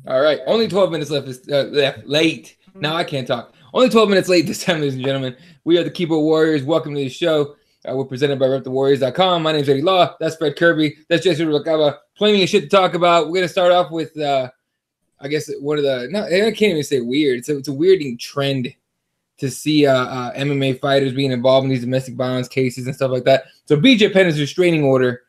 All right, only 12 minutes left. Late. Now I can't talk. Only 12 minutes late this time, ladies and gentlemen. We are the Keyboard Warriors. Welcome to the show. We're presented by RepTheWarriors.com. My name is Eddie Law. That's Fred Kirby. That's Jesse Rubalcaba. Plenty of shit to talk about. We're gonna start off with, I guess, one of the. No, I can't even say weird. It's a weirding trend to see MMA fighters being involved in these domestic violence cases and stuff like that. So BJ Penn has a restraining order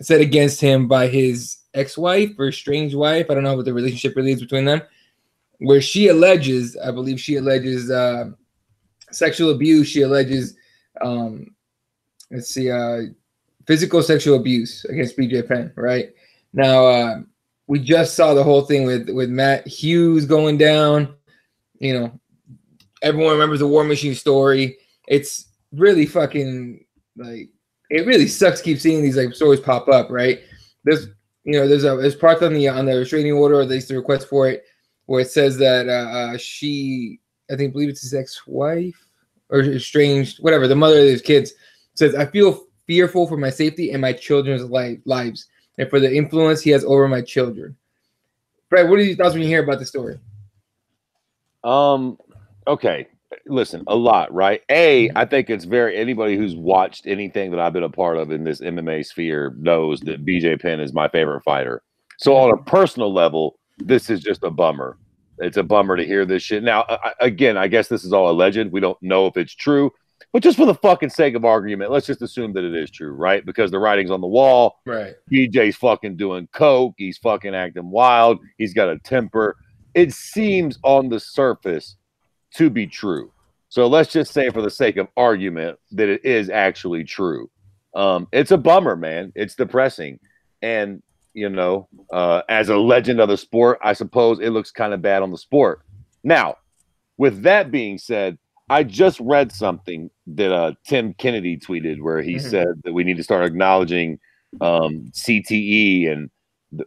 set against him by his ex-wife or estranged wife. I don't know what the relationship really is between them, where she alleges, I believe she alleges sexual abuse. She alleges, physical sexual abuse against BJ Penn. Right now, we just saw the whole thing with Matt Hughes going down. You know, everyone remembers the War Machine story. It's really fucking like, it really sucks to keep seeing these like stories pop up, right? There's part on the restraining order, or at least the request for it, where it says that I believe it's his ex-wife or estranged, whatever, the mother of his kids, says, "I feel fearful for my safety and my children's lives, and for the influence he has over my children." Fred, what are your thoughts when you hear about the story? Okay. Listen, a lot, right? I think it's anybody who's watched anything that I've been a part of in this MMA sphere knows that BJ Penn is my favorite fighter. So on a personal level, this is just a bummer. It's a bummer to hear this shit. Now, again, I guess this is all alleged. We don't know if it's true, but just for the fucking sake of argument, let's just assume that it is true, right? Because the writing's on the wall. Right. BJ's fucking doing coke. He's fucking acting wild. He's got a temper. It seems on the surface to be true. So let's just say, for the sake of argument, that it is actually true. It's a bummer, man. It's depressing. And, as a legend of the sport, I suppose it looks kind of bad on the sport. Now, with that being said, I just read something that Tim Kennedy tweeted where he said that we need to start acknowledging CTE and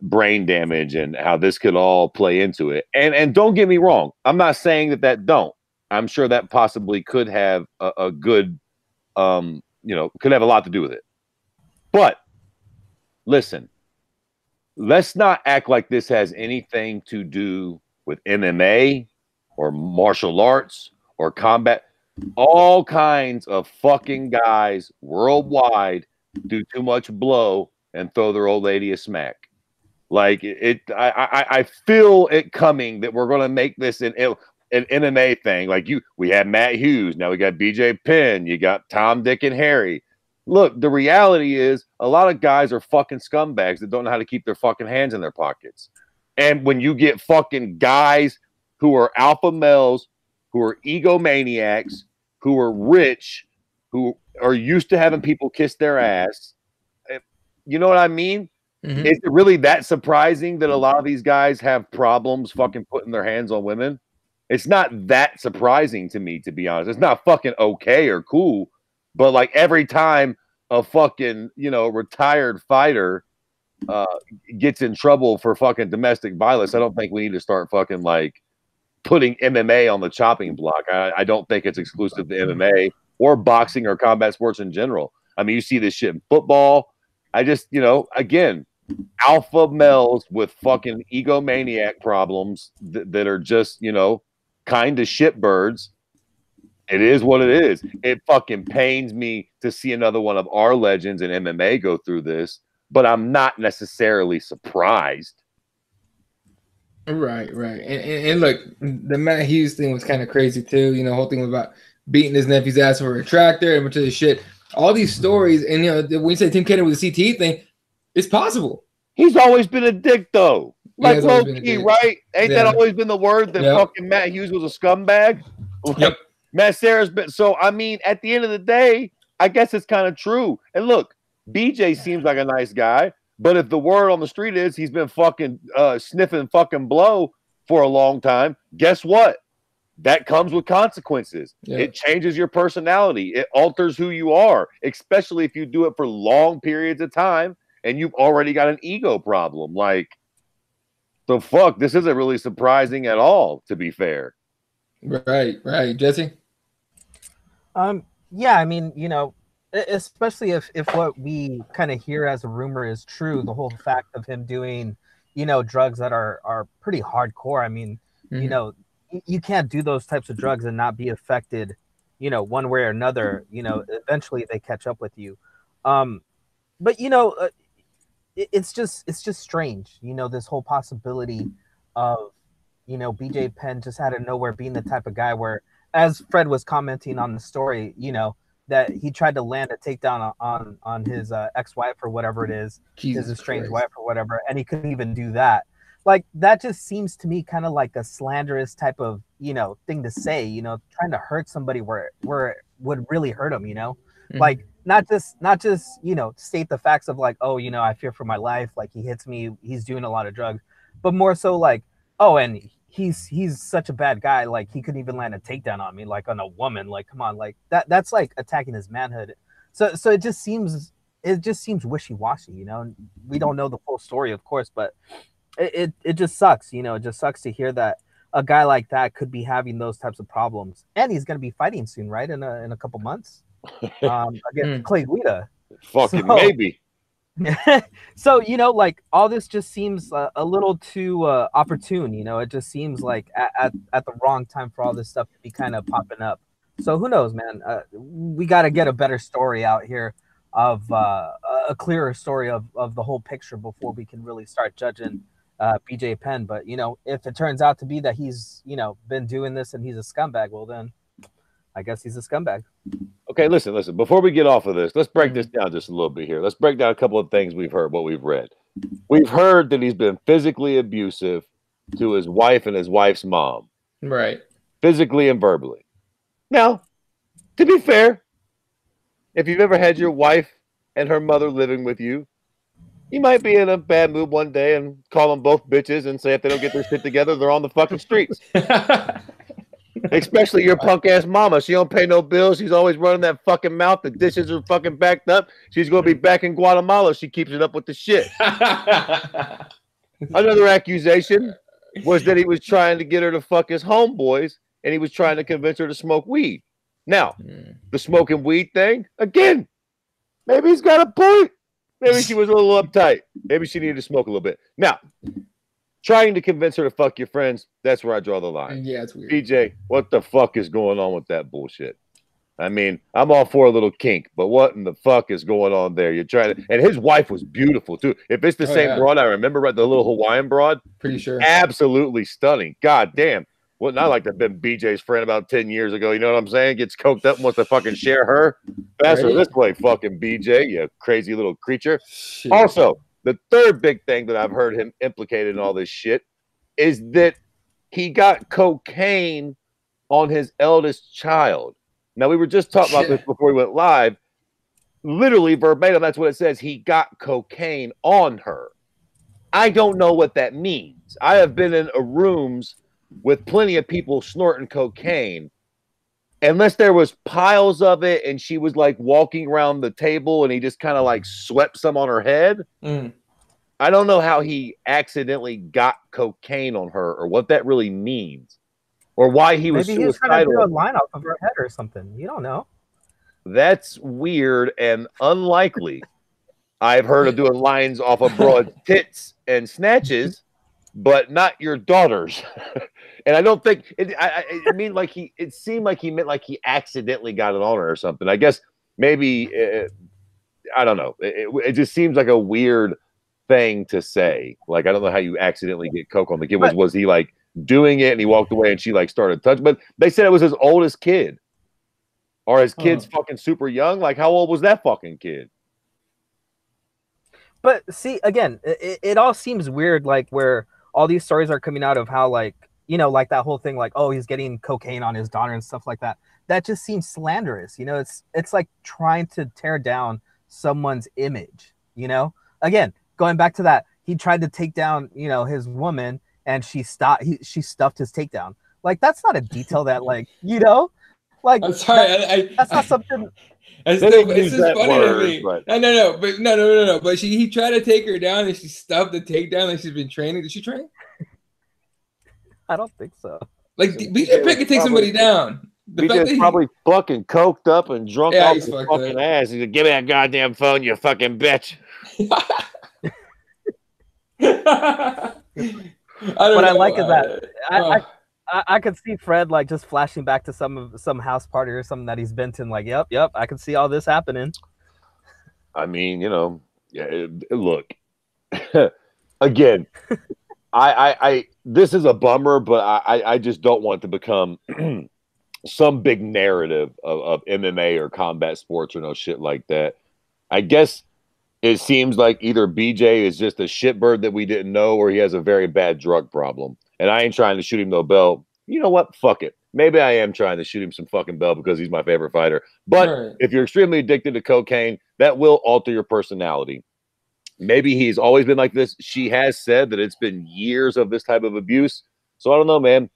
brain damage and how this could all play into it. And don't get me wrong. I'm not saying that don't. I'm sure that possibly could have a good, could have a lot to do with it. But listen, let's not act like this has anything to do with MMA or martial arts or combat. All kinds of fucking guys worldwide do too much blow and throw their old lady a smack. Like I feel it coming that we're going to make this an MMA thing. Like we had Matt Hughes. Now we got BJ Penn. You got Tom, Dick, and Harry. Look, the reality is a lot of guys are fucking scumbags that don't know how to keep their fucking hands in their pockets. And when you get fucking guys who are alpha males, who are egomaniacs, who are rich, who are used to having people kiss their ass, you know what I mean? Is it really that surprising that a lot of these guys have problems fucking putting their hands on women? It's not that surprising to me, to be honest. It's not fucking okay or cool, but like every time a fucking, retired fighter gets in trouble for fucking domestic violence, I don't think we need to start fucking like putting MMA on the chopping block. I don't think it's exclusive to MMA or boxing or combat sports in general. I mean, you see this shit in football. I just, again, alpha males with fucking egomaniac problems that are just, kind of shitbirds. It is what it is. It fucking pains me to see another one of our legends in MMA go through this, but I'm not necessarily surprised. Right. And look, the Matt Hughes thing was kind of crazy too. The whole thing about beating his nephew's ass for a tractor and bunch of this shit. All these stories, and when you say Tim Kennedy with the CTE thing, it's possible. He's always been a dick, though. Like low key, right? Ain't that always been the word that fucking Matt Hughes was a scumbag? Yep. Matt Serra's been. So I mean, at the end of the day, I guess it's kind of true. And look, BJ seems like a nice guy, but if the word on the street is he's been fucking sniffing fucking blow for a long time, guess what? That comes with consequences. Yeah. It changes your personality. It alters who you are, especially if you do it for long periods of time and you've already got an ego problem. Like, the fuck? This isn't really surprising at all, to be fair. Right. Jesse? Yeah, I mean, especially if what we kind of hear as a rumor is true, the whole fact of him doing, drugs that are pretty hardcore. I mean, you can't do those types of drugs and not be affected, one way or another. Eventually they catch up with you. But it's just strange, this whole possibility of, BJ Penn just out of nowhere being the type of guy where, as Fred was commenting on the story, that he tried to land a takedown on his ex-wife or whatever it is, his estranged wife or whatever, and he couldn't even do that. Like, that just seems to me kind of like a slanderous type of, thing to say, trying to hurt somebody where it would really hurt them, like not just, state the facts of like, oh, I fear for my life. Like, he hits me, he's doing a lot of drugs, but more so like, oh, and he's such a bad guy. Like, he couldn't even land a takedown on me, like on a woman. Like, come on, like that's like attacking his manhood. So it just seems wishy-washy, we don't know the full story, of course, but it just sucks, it just sucks to hear that a guy like that could be having those types of problems, and he's going to be fighting soon, right? In a couple months, against Clay Guida. Fucking maybe. So, like, all this just seems a little too opportune, it just seems like at the wrong time for all this stuff to be kind of popping up. So who knows, man? We got to get a better story out here of a clearer story of the whole picture before we can really start judging BJ Penn. But, if it turns out to be that he's, been doing this and he's a scumbag, well, then I guess he's a scumbag. Okay, listen. Before we get off of this, let's break this down just a little bit here. Let's break down a couple of things we've heard, what we've read. We've heard that he's been physically abusive to his wife and his wife's mom. Right. Physically and verbally. Now, to be fair, if you've ever had your wife and her mother living with you, you might be in a bad mood one day and call them both bitches and say if they don't get their shit together, they're on the fucking streets. Especially your punk ass mama. She don't pay no bills. She's always running that fucking mouth. The dishes are fucking backed up. She's going to be back in Guatemala. She keeps it up with the shit. Another accusation was that he was trying to get her to fuck his homeboys, and he was trying to convince her to smoke weed. Now, the smoking weed thing, again, maybe he's got a point. Maybe she was a little uptight. Maybe she needed to smoke a little bit. Now, trying to convince her to fuck your friends, that's where I draw the line. Yeah, it's weird. BJ, what the fuck is going on with that bullshit? I mean, I'm all for a little kink, but what in the fuck is going on there? You're trying to, and his wife was beautiful too. If it's the same broad I remember, right, the little Hawaiian broad, pretty sure, absolutely stunning. God damn, wouldn't I like to have been BJ's friend about 10 years ago? You know what I'm saying? Gets coked up and wants to fucking share her. Faster this way, fucking BJ, you crazy little creature. Shit. Also, the third big thing that I've heard him implicated in all this shit is that he got cocaine on his eldest child. Now, we were just talking about this before we went live. Literally, verbatim, that's what it says. He got cocaine on her. I don't know what that means. I have been in rooms with plenty of people snorting cocaine. Unless there was piles of it and she was like walking around the table and he just kind of like swept some on her head. I don't know how he accidentally got cocaine on her or what that really means or why he was suicidal. Maybe he was trying to do a line off of her head or something. You don't know. That's weird and unlikely. I've heard of doing lines off of broad tits and snatches, but not your daughters. And I don't think I mean, like it seemed like he meant like he accidentally got it on her or something. I guess maybe I don't know. It just seems like a weird thing to say. Like, I don't know how you accidentally get coke on the kid. Was he like doing it and he walked away and she like started touching? But they said it was his oldest kid. Or his kid's fucking super young. Like, how old was that fucking kid? But see, again, it all seems weird, like where all these stories are coming out of how, like, like that whole thing, like, oh, he's getting cocaine on his daughter and stuff like that. That just seems slanderous. It's like trying to tear down someone's image. Again, going back to that, he tried to take down, his woman, and she stuffed his takedown. Like, that's not a detail that, like, like, I'm sorry, that's not something. It's just funny to me. No. But he tried to take her down and she stuffed the takedown like she's been training. Did she train? I don't think so. Like, BJ Penn can take somebody down. BJ's probably fucking coked up and drunk off his fucking ass. He's like, give me that goddamn phone, you fucking bitch. I don't What know. I like is that I could see Fred like just flashing back to some house party or something that he's been to, and like, yep, I can see all this happening. I mean, yeah. Look, again, I this is a bummer, but I just don't want to become some big narrative of MMA or combat sports or no shit like that. I guess it seems like either BJ is just a shitbird that we didn't know, or he has a very bad drug problem. And I ain't trying to shoot him no bell. You know what? Fuck it. Maybe I am trying to shoot him some fucking bell because he's my favorite fighter. But if you're extremely addicted to cocaine, that will alter your personality. Maybe he's always been like this. She has said that it's been years of this type of abuse. So I don't know, man.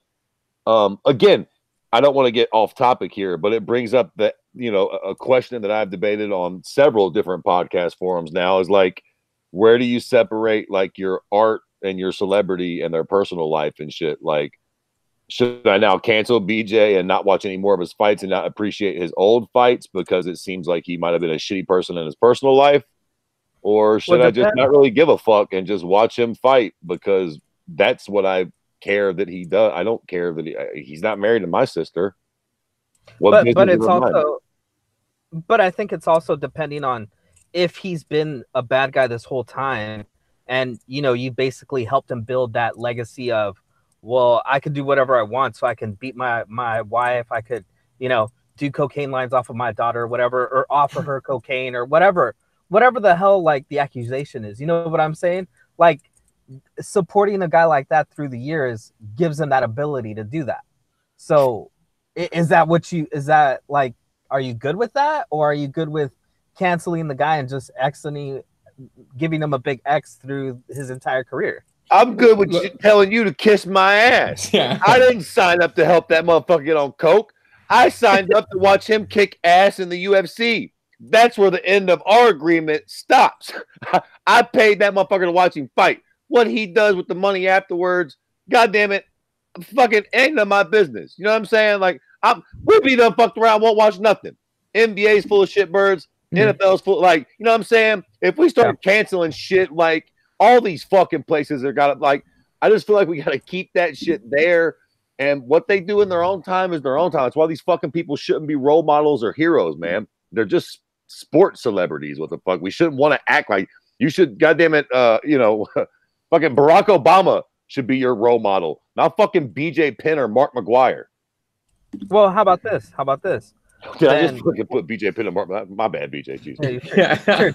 Again, I don't want to get off topic here, but it brings up that, a question that I've debated on several different podcast forums now is like, where do you separate like your art and your celebrity and their personal life and shit? Like, should I now cancel BJ and not watch any more of his fights and not appreciate his old fights because it seems like he might have been a shitty person in his personal life? Or should I just not really give a fuck and just watch him fight because that's what I care that he does? I don't care that he's not married to my sister. But it's also, but I think it's also depending on if he's been a bad guy this whole time, and you basically helped him build that legacy of, well, I could do whatever I want, so I can beat my wife, I could do cocaine lines off of my daughter or whatever, or offer her cocaine or whatever the hell like the accusation is. You know what I'm saying? Like, supporting a guy like that through the years gives him that ability to do that. So is that like, are you good with that, or are you good with canceling the guy and just giving him a big X through his entire career? I'm good with telling you to kiss my ass. Yeah. I didn't sign up to help that motherfucker get on coke. I signed up to watch him kick ass in the UFC. That's where the end of our agreement stops. I paid that motherfucker to watch him fight. What he does with the money afterwards, goddamn it, fucking ain't none of my business. You know what I'm saying? Like, we'll be done fucked around, won't watch nothing. NBA's full of shitbirds. NFL's full, like, you know what I'm saying? If we start canceling shit, like, all these fucking places are got like, I just feel like we got to keep that shit there. And what they do in their own time is their own time. That's why these fucking people shouldn't be role models or heroes, man. They're just sports celebrities. What the fuck? We shouldn't want to act like you should. Goddamn it, fucking Barack Obama should be your role model, not fucking BJ Penn or Mark McGuire. Well, how about this? Did I just fucking put BJ Penn and Mark? My bad, BJ. Jesus. Sure.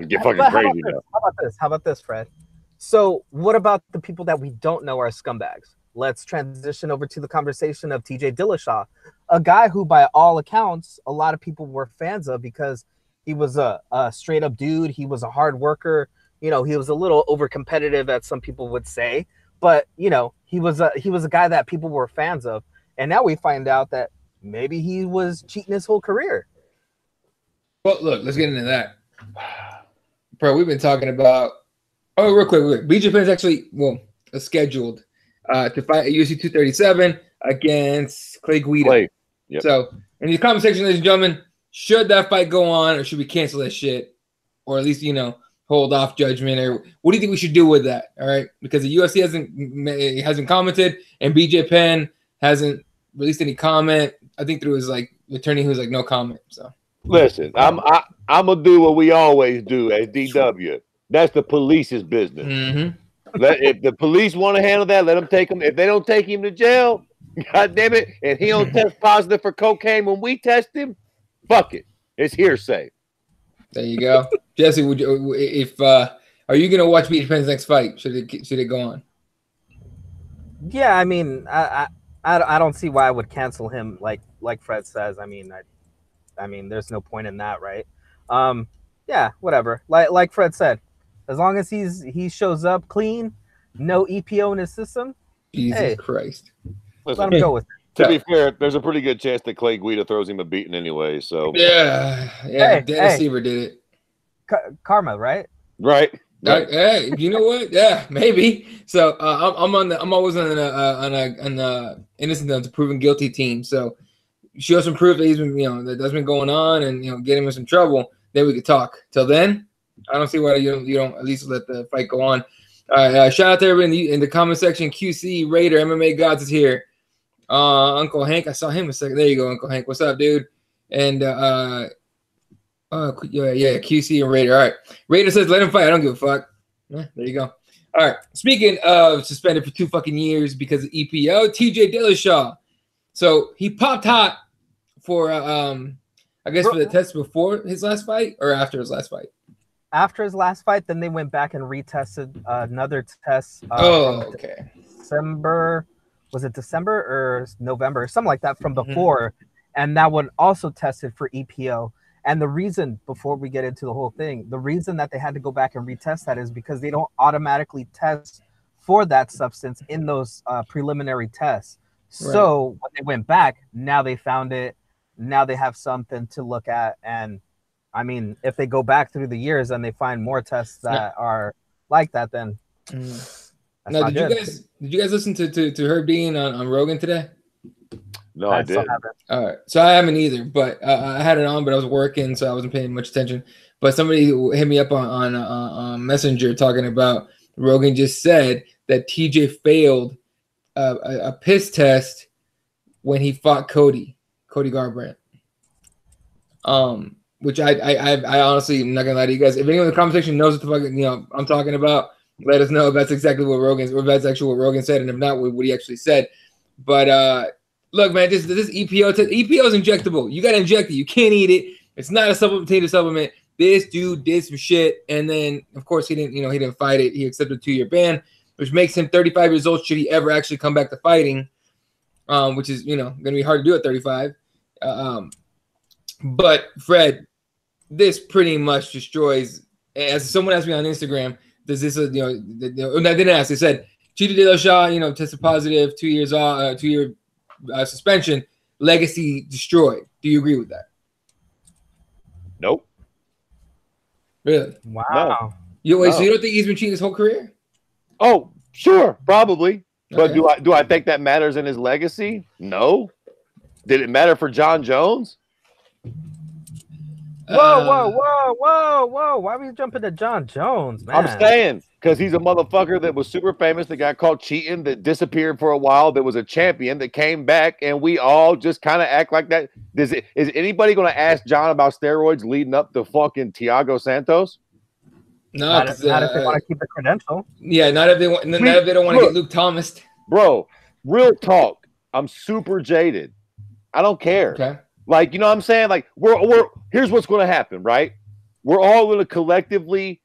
Get fucking crazy now. How about this, Fred? So, what about the people that we don't know are scumbags? Let's transition over to the conversation of TJ Dillashaw, a guy who, by all accounts, a lot of people were fans of because he was a straight up dude. He was a hard worker. He was a little over competitive, as some people would say, but he was a guy that people were fans of. And now we find out that maybe he was cheating his whole career. Well, look, let's get into that. Bro, we've been talking about. Oh, real quick. BJ Penn is actually scheduled to fight at UFC 237 against Clay Guida. Yep. So, in the comment section, ladies and gentlemen, should that fight go on, or should we cancel that shit, or at least hold off judgment, or what do you think we should do with that? All right, because the UFC hasn't commented, and BJ Penn hasn't released any comment. I think through his attorney, who's no comment. So listen, I'm gonna do what we always do as DW. That's the police's business. Mm-hmm. If the police want to handle that, let them take him. If they don't take him to jail, God damn it, and he don't test positive for cocaine when we test him, fuck it, it's hearsay. There you go, Jesse. Are you gonna watch BJ Penn's next fight? Should it go on? Yeah, I mean, I don't see why I would cancel him. Like Fred says, I mean, there's no point in that, right? Yeah, whatever. Like Fred said, as long as he shows up clean, no EPO in his system. Jesus Christ. Listen, let him go with it. To be fair, there's a pretty good chance that Clay Guida throws him a beating anyway. So Dennis Seaver did it. Karma, right? Right. Hey, you know what? Yeah, maybe. So I'm always on an innocent until proven guilty team. So show some proof that he's been that's been going on, and get him in some trouble. Then we could talk. Till then, I don't see why you don't at least let the fight go on. All right, shout out to everybody in the comment section. QC Raider MMA Gods is here. Uncle Hank, I saw him a second. There you go, Uncle Hank. What's up, dude? And yeah, QC and Raider. All right, Raider says let him fight. I don't give a fuck. There you go. All right. Speaking of suspended for 2 fucking years because of EPO, TJ Dillashaw. So he popped hot for I guess for the test before his last fight or after his last fight. After his last fight, then they went back and retested another test. Okay. December, was it December or November, something like that from before, and that one also tested for EPO. And the reason, before we get into the whole thing, the reason that they had to go back and retest that is because they don't automatically test for that substance in those preliminary tests. Right. So when they went back, now they found it. Now they have something to look at, and I mean, if they go back through the years and they find more tests that are like that, then that's now, did you guys listen to her being on Rogan today? No, I did. All right, so I haven't either, but I had it on, but I was working, so I wasn't paying much attention. But somebody hit me up on Messenger talking about Rogan just said that TJ failed a piss test when he fought Cody Garbrandt. Which I honestly am not gonna lie to you guys. If anyone in the comment section knows what the fuck I'm talking about, let us know if that's exactly what Rogan said, and if not, what he actually said. But look, man, this EPO EPO is injectable. You gotta inject it. You can't eat it. It's not a supplement. This dude did some shit, and then of course he didn't fight it. He accepted a 2-year ban, which makes him 35 years old. Should he ever actually come back to fighting, which is gonna be hard to do at 35. But Fred, this pretty much destroys. As someone asked me on Instagram, does this I didn't ask. They said TJ Dillashaw, tested positive, 2 years off, 2-year suspension, legacy destroyed. Do you agree with that? Nope. Really? Wow. No. So you don't think he's been cheating his whole career? Oh, sure, probably. But Okay. do I think that matters in his legacy? No. Did it matter for John Jones? Whoa. Why are we jumping to John Jones, man? I'm saying because he's a motherfucker that was super famous, that got caught cheating, that disappeared for a while, that was a champion, that came back, and we all just kind of act like that. Is anybody going to ask John about steroids leading up to fucking Thiago Santos? No, not if they want to keep the credential. Yeah, not if they want. Not if they don't want to get Luke Thomas. Bro, real talk. I'm super jaded. I don't care. Okay. Like, you know what I'm saying? Like, here's what's going to happen, right? We're all going to collectively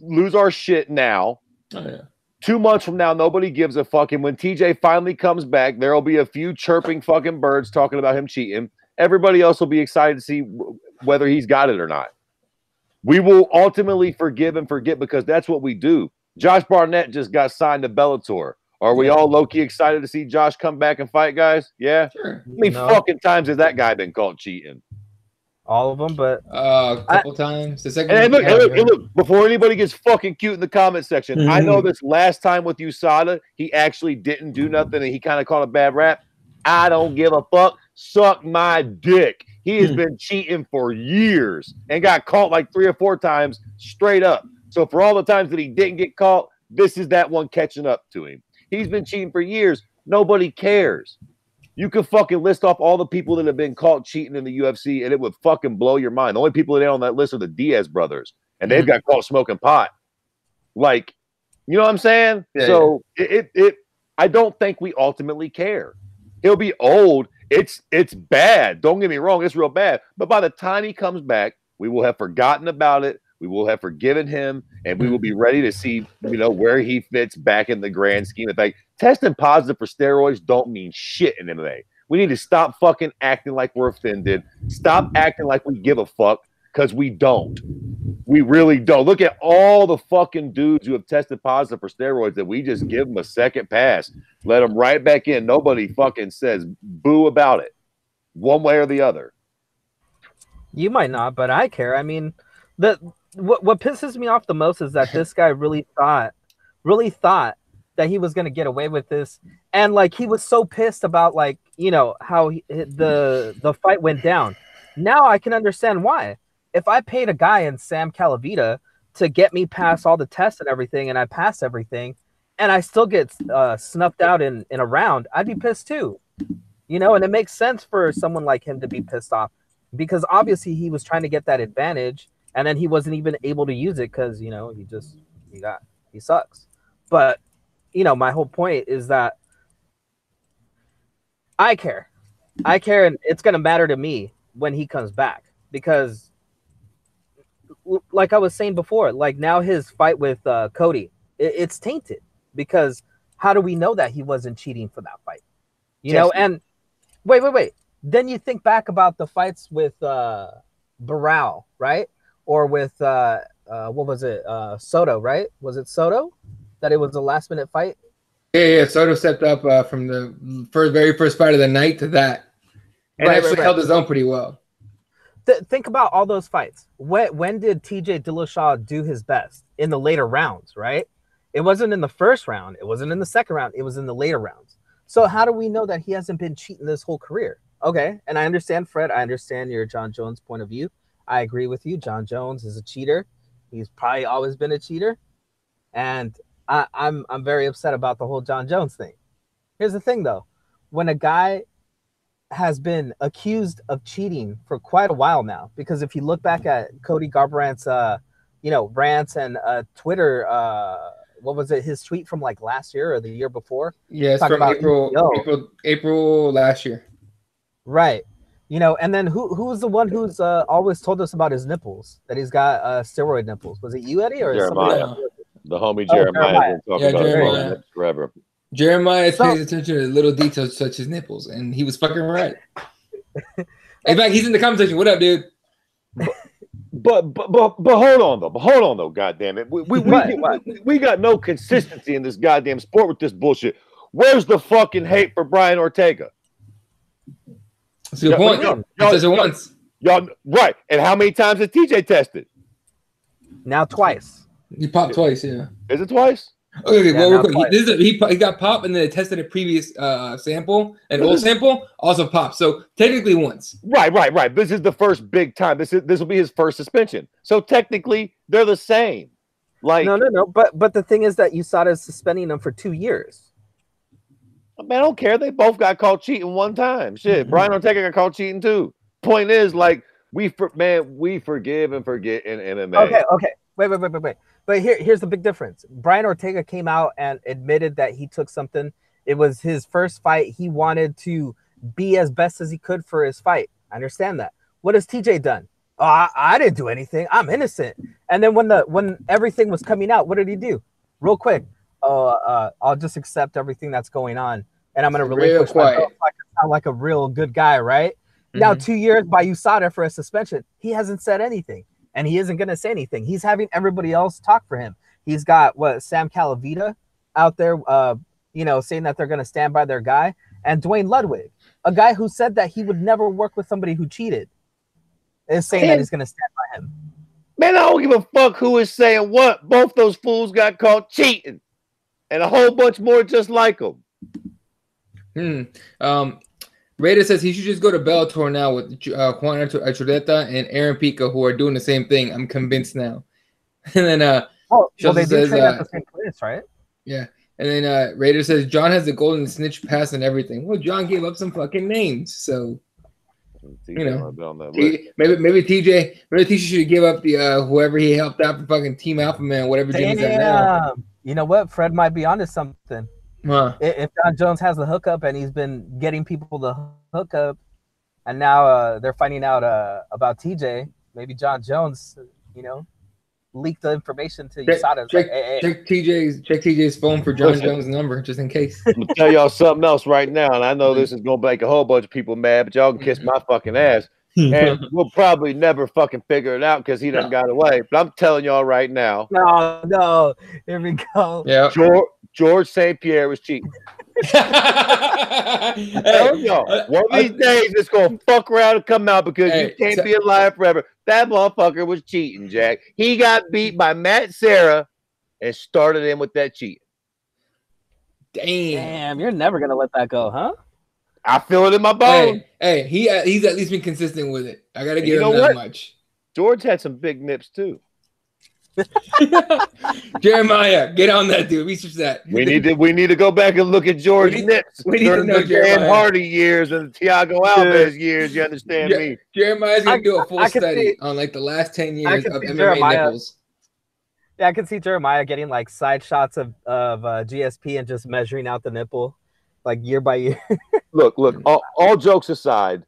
lose our shit now. Oh, yeah. 2 months from now, nobody gives a fuck. And when TJ finally comes back, there will be a few chirping fucking birds talking about him cheating. Everybody else will be excited to see whether he's got it or not. We will ultimately forgive and forget because that's what we do. Josh Barnett just got signed to Bellator. Are we all low-key excited to see Josh come back and fight, guys? Yeah? Sure. How many fucking times has that guy been caught cheating? All of them, but a couple times. The second and look, before anybody gets fucking cute in the comment section, I know this last time with USADA, he actually didn't do nothing and he kind of caught a bad rap. I don't give a fuck. Suck my dick. He has been cheating for years and got caught like 3 or 4 times straight up. So for all the times that he didn't get caught, this is that one catching up to him. He's been cheating for years. Nobody cares. You could fucking list off all the people that have been caught cheating in the UFC, and it would fucking blow your mind. The only people that are on that list are the Diaz brothers, and they've got caught smoking pot. Like, you know what I'm saying? Yeah, so I don't think we ultimately care. He'll be old. It's bad. Don't get me wrong. It's real bad. But by the time he comes back, we will have forgotten about it. We will have forgiven him, and we will be ready to see, where he fits back in the grand scheme of things. Testing positive for steroids don't mean shit in MMA. We need to stop fucking acting like we're offended. Stop acting like we give a fuck, because we don't. We really don't. Look at all the fucking dudes who have tested positive for steroids that we just give them a second pass. Let them right back in. Nobody fucking says boo about it, one way or the other. You might not, but I care. I mean, what pisses me off the most is that this guy really thought that he was going to get away with this. And like, he was so pissed about how the fight went down. Now I can understand why. If I paid a guy in Sam Calavita to get me past all the tests and everything, and I pass everything, and I still get snuffed out in a round, I'd be pissed too. You know, and it makes sense for someone like him to be pissed off because obviously he was trying to get that advantage and then he wasn't even able to use it because, you know, he sucks. But, you know, my whole point is that I care, and it's going to matter to me when he comes back because, like I was saying before, like now his fight with Cody, it's tainted because how do we know that he wasn't cheating for that fight? You know, and wait. Then you think back about the fights with Barral, right? Or with what was it? Soto, right? Was it Soto that it was a last minute fight? Yeah. Soto stepped up from the very first fight of the night to that, and actually held his own pretty well. Think about all those fights. When did TJ Dillashaw do his best? In the later rounds, right? It wasn't in the first round. It wasn't in the second round. It was in the later rounds. So how do we know that he hasn't been cheating this whole career? Okay, and I understand, Fred. I understand your John Jones point of view. I agree with you. John Jones is a cheater. He's probably always been a cheater, and I'm very upset about the whole John Jones thing. Here's the thing, though: when a guy has been accused of cheating for quite a while now, because if you look back at Cody Garbrandt's, rants and Twitter. What was it? His tweet from like last year or the year before? Yeah, it's from April last year. Right. You know, and then who's the one who's always told us about his nipples, that he's got steroid nipples? Was it you, Eddie, or Jeremiah? The homie Jeremiah. Jeremiah. Forever. Jeremiah pays attention to little details such as nipples, and he was fucking right. In fact, he's in the comment section. What up, dude? But hold on though, goddamn it. We got no consistency in this goddamn sport with this bullshit. Where's the fucking hate for Brian Ortega? That's a good point. He says it once. Y'all right. And how many times has TJ tested? Now twice. He popped twice, yeah. Is it twice? Okay, well, real quick. He got popped and then they tested a previous sample, an old sample, also popped. So technically once. Right. This is the first big time. This will be his first suspension. So technically they're the same. Like no. But the thing is that USADA is suspending them for 2 years. Man, I don't care. They both got caught cheating one time. Shit, Brian Ortega got caught cheating too. Point is, like, we forgive and forget in MMA. Okay. Wait. But here's the big difference. Brian Ortega came out and admitted that he took something. It was his first fight. He wanted to be as best as he could for his fight. I understand that. What has TJ done? Oh, I didn't do anything. I'm innocent. And then when everything was coming out, what did he do? Real quick. I'll just accept everything that's going on, and I'm going to relinquish myself so I can sound like a real good guy, right? Mm-hmm. Now, 2 years by USADA for a suspension. He hasn't said anything. And he isn't going to say anything. He's having everybody else talk for him. He's got Sam Calavita out there, saying that they're going to stand by their guy. And Dwayne Ludwig, a guy who said that he would never work with somebody who cheated, is saying that he's going to stand by him. Man, I don't give a fuck who is saying what. Both those fools got caught cheating. And a whole bunch more just like them. Raider says he should just go to Bellator now with Juan Archuleta and Aaron Pico, who are doing the same thing. I'm convinced now. And then they do train at the same place, right? Yeah. And then Raider says John has the golden snitch pass and everything. Well, John gave up some fucking names, so maybe TJ should give up the whoever he helped out for fucking Team Alpha Man, whatever Jimmy's at now. You know what? Fred might be onto something. Huh. If John Jones has the hookup and he's been getting people to hook up, and now they're finding out about TJ, maybe John Jones, leaked the information to USADA. Check TJ's phone for John Jones' number just in case. I'm gonna tell y'all something else right now, and I know this is gonna make a whole bunch of people mad, but y'all can kiss my fucking ass. And we'll probably never fucking figure it out because he done got away. But I'm telling y'all right now. No. Here we go. Yeah. George St. Pierre was cheating. Y'all, one of these days it's gonna fuck around and come out because you can't be alive forever. That motherfucker was cheating, Jack. He got beat by Matt Serra and started in with that cheating. Damn, you're never gonna let that go, huh? I feel it in my bones. Hey, he's at least been consistent with it. I gotta give him that much. George had some big nips too. Jeremiah, get on that, dude. Research that. We need to go back and look at George Nips during the Dan Hardy years and the Thiago Alves years. You understand me? Jeremiah's gonna do a full study on like the last 10 years of MMA nipples. Yeah, I can see Jeremiah getting like side shots of GSP and just measuring out the nipple, like year by year. Look. All jokes aside,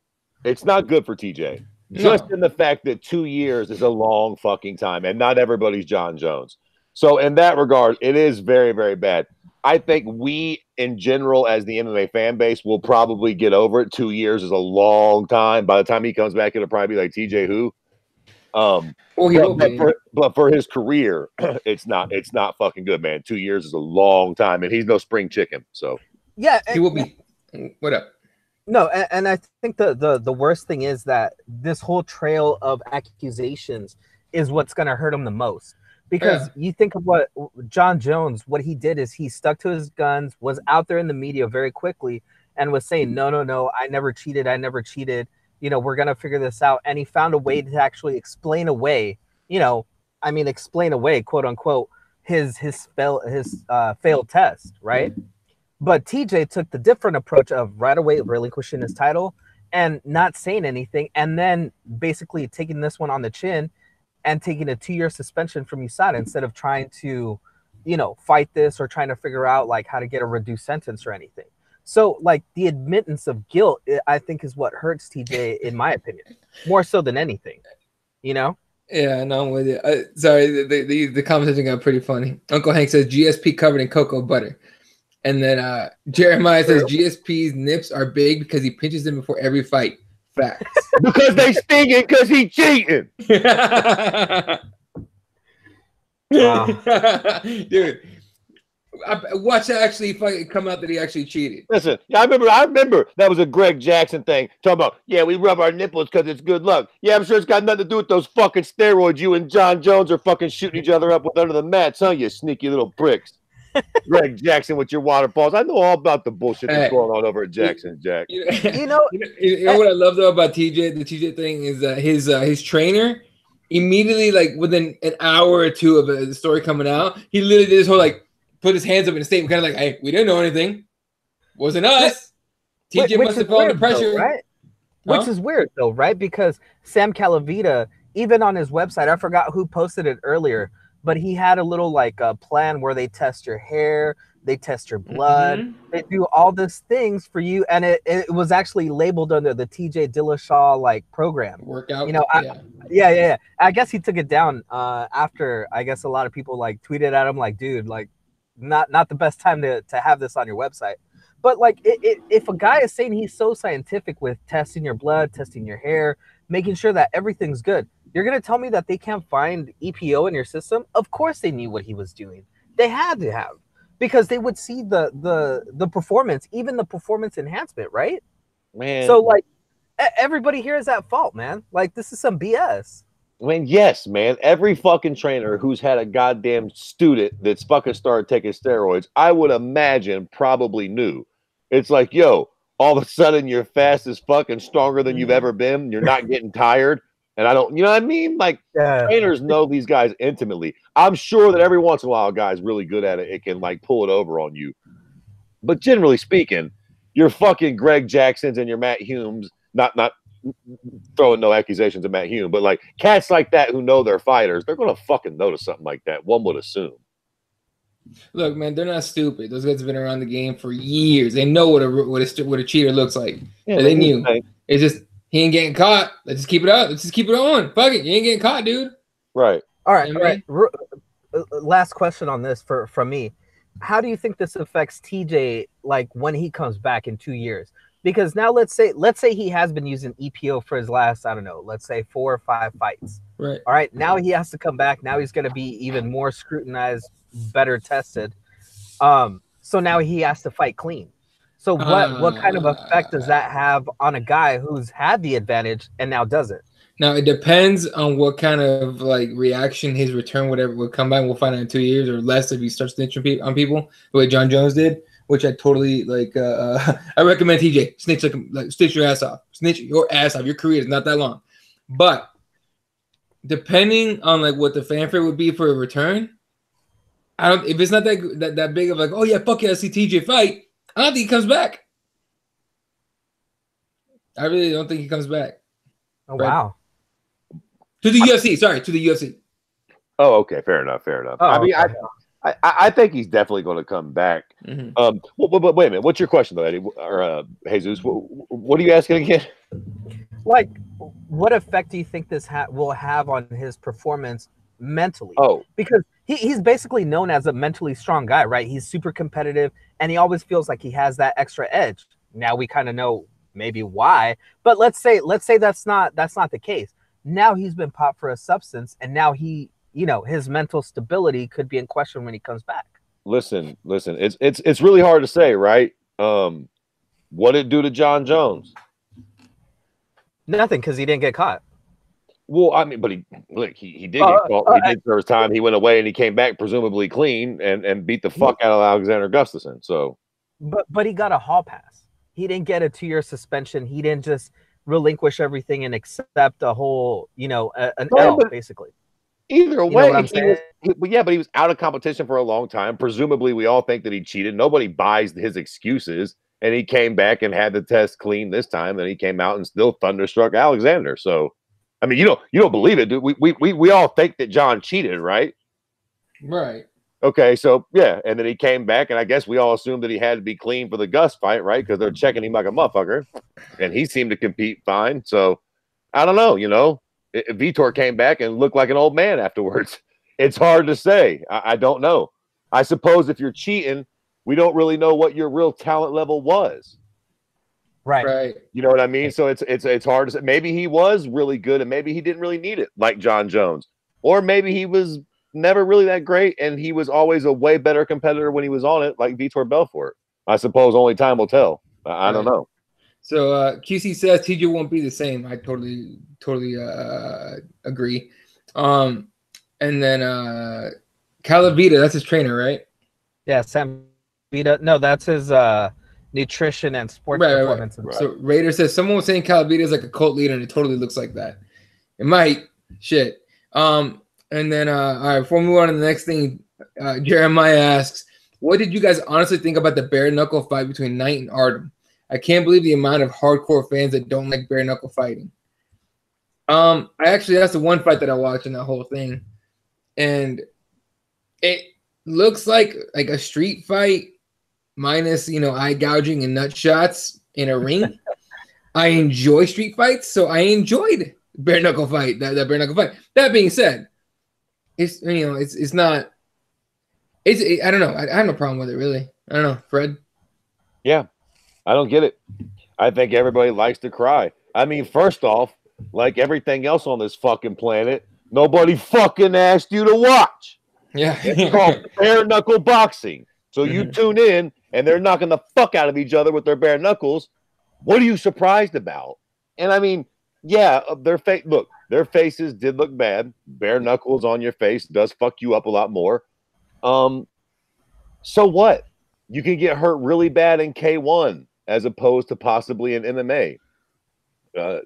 it's not good for TJ. Just in the fact that 2 years is a long fucking time, and not everybody's John Jones. So in that regard, it is very, very bad. I think we, in general, as the MMA fan base, will probably get over it. 2 years is a long time. By the time he comes back, it'll probably be like TJ who. But for his career, it's not fucking good, man. 2 years is a long time, and he's no spring chicken. So yeah, he will be. What up? No, and I think the worst thing is that this whole trail of accusations is what's going to hurt him the most. Because you think of what John Jones, what he did is he stuck to his guns, was out there in the media very quickly, and was saying, no, I never cheated. You know, we're going to figure this out. And he found a way to actually explain away, quote unquote, his failed test, right? But TJ took the different approach of right away relinquishing his title and not saying anything, and then basically taking this one on the chin and taking a 2-year suspension from USADA instead of trying to, fight this or trying to figure out like how to get a reduced sentence or anything. So like the admittance of guilt, I think, is what hurts TJ, in my opinion, more so than anything, Yeah, no, I'm with you. Sorry, the conversation got pretty funny. Uncle Hank says GSP covered in cocoa butter. And then Jeremiah says GSP's nips are big because he pinches them before every fight. Facts. Because they stinging because he cheating. Dude, watch that actually come out that he actually cheated. Listen, I remember that was a Greg Jackson thing. Talking about, we rub our nipples because it's good luck. Yeah, I'm sure it's got nothing to do with those fucking steroids you and John Jones are fucking shooting each other up with under the mats, huh, you sneaky little bricks. Greg Jackson with your waterfalls. I know all about the bullshit that's going on over at Jackson, Jack. You know what I love though about TJ? The TJ thing is that his trainer immediately, like within an hour or two of the story coming out, he literally did this whole like put his hands up in a statement, kind of like, "Hey, we didn't know anything. Wasn't us." TJ must have felt under pressure, though, right? Which is weird though, right? Because Sam Calavita, even on his website, I forgot who posted it earlier, but he had a little like a plan where they test your hair, they test your blood, they do all these things for you, and it was actually labeled under the TJ Dillashaw like program workout. Yeah. I guess he took it down after I guess a lot of people like tweeted at him like, dude, like not the best time to have this on your website. But like if a guy is saying he's so scientific with testing your blood, testing your hair, making sure that everything's good, you're going to tell me that they can't find EPO in your system? Of course they knew what he was doing. They had to have, because they would see the performance, even the performance enhancement, right? Man. So like everybody here is at fault, man. Like this is some BS. I mean, yes, man. Every fucking trainer who's had a goddamn student that's fucking started taking steroids, I would imagine probably knew. It's like, yo, all of a sudden you're fast as fuck and stronger than you've ever been. You're not getting tired. And I don't, you know what I mean? Like, trainers know these guys intimately. I'm sure that every once in a while, a guy's really good at it. It can, like, pull it over on you. But generally speaking, your fucking Greg Jacksons and your Matt Humes, not throwing no accusations at Matt Hume, but, like, cats like that who know they're fighters, they're going to fucking notice something like that, one would assume. Look, man, they're not stupid. Those guys have been around the game for years. They know what a cheater looks like. Yeah, they knew. It's just, he ain't getting caught. Let's just keep it up. Let's just keep it on. Fuck it. You ain't getting caught, dude. Right. All right. All right. Last question on this from me. How do you think this affects TJ, like when he comes back in 2 years? Because now let's say he has been using EPO for his last, I don't know, let's say 4 or 5 fights. Right. All right. Now he has to come back. Now he's going to be even more scrutinized, better tested. So now he has to fight clean. So what kind of effect does that have on a guy who's had the advantage and now doesn't? Now it depends on what kind of like reaction his return whatever will come by. We'll find out in 2 years or less if he starts snitching on people the way John Jones did, which I totally like. I recommend TJ snitch your ass off. Snitch your ass off. Your career is not that long, but depending on like what the fanfare would be for a return, I don't. If it's not that big of like, oh yeah, fuck yeah, let's see TJ fight. I don't think he comes back. I really don't think he comes back. Oh wow. To the UFC, sorry, to the UFC. Oh, okay, fair enough. Oh, I mean, okay. I think he's definitely going to come back. Mm-hmm. But wait a minute. What's your question, though, Eddie or Jesus? What are you asking again? Like, what effect do you think this will have on his performance mentally? Oh, because he's basically known as a mentally strong guy, right? He's super competitive, and he always feels like he has that extra edge. Now we kind of know maybe why, but let's say that's not the case. Now he's been popped for a substance, and now his mental stability could be in question when he comes back. Listen. It's really hard to say, right? What did it do to John Jones? Nothing, because he didn't get caught. Well, I mean, but he did get caught. He did serve his time. He went away and he came back presumably clean and beat the fuck out of Alexander Gustafsson. So, but he got a hall pass. He didn't get a 2-year suspension. He didn't just relinquish everything and accept a whole, an L, basically. Either way, but he was out of competition for a long time. Presumably, we all think that he cheated. Nobody buys his excuses. And he came back and had the test clean this time. And he came out and still thunderstruck Alexander. So, I mean, you don't believe it, dude. We all think that John cheated, right? Right. Okay, so yeah, and then he came back, and I guess we all assumed that he had to be clean for the Gus fight, right? Because they're checking him like a motherfucker, and he seemed to compete fine. So, I don't know. Vitor came back and looked like an old man afterwards. It's hard to say. I don't know. I suppose if you're cheating, we don't really know what your real talent level was. Right. You know what I mean? So it's hard to say. Maybe he was really good and maybe he didn't really need it like John Jones. Or maybe he was never really that great and he was always a way better competitor when he was on it like Vitor Belfort. I suppose only time will tell. I don't know. So QC says TJ won't be the same. I totally agree. And then Calavita, that's his trainer, right? Yeah, Sam Vita. No, that's his nutrition and sports performance. Right. So Raider says someone was saying Calavita is like a cult leader, and it totally looks like that. It might. Shit. And then all right, before we move on to the next thing, Jeremiah asks, what did you guys honestly think about the bare knuckle fight between Knight and Artem? I can't believe the amount of hardcore fans that don't like bare knuckle fighting. That's the one fight that I watched in that whole thing. And it looks like a street fight minus, eye gouging and nut shots in a ring. I enjoy street fights, so I enjoyed bare knuckle fight. That bare knuckle fight. That being said, it's not. I don't know. I have no problem with it really. I don't know, Fred. Yeah, I don't get it. I think everybody likes to cry. I mean, first off, like everything else on this fucking planet, nobody fucking asked you to watch. Yeah, it's called bare knuckle boxing. So you tune in, and they're knocking the fuck out of each other with their bare knuckles. What are you surprised about? And I mean, yeah, their faces did look bad. Bare knuckles on your face does fuck you up a lot more. So what? You can get hurt really bad in K1 as opposed to possibly in MMA. I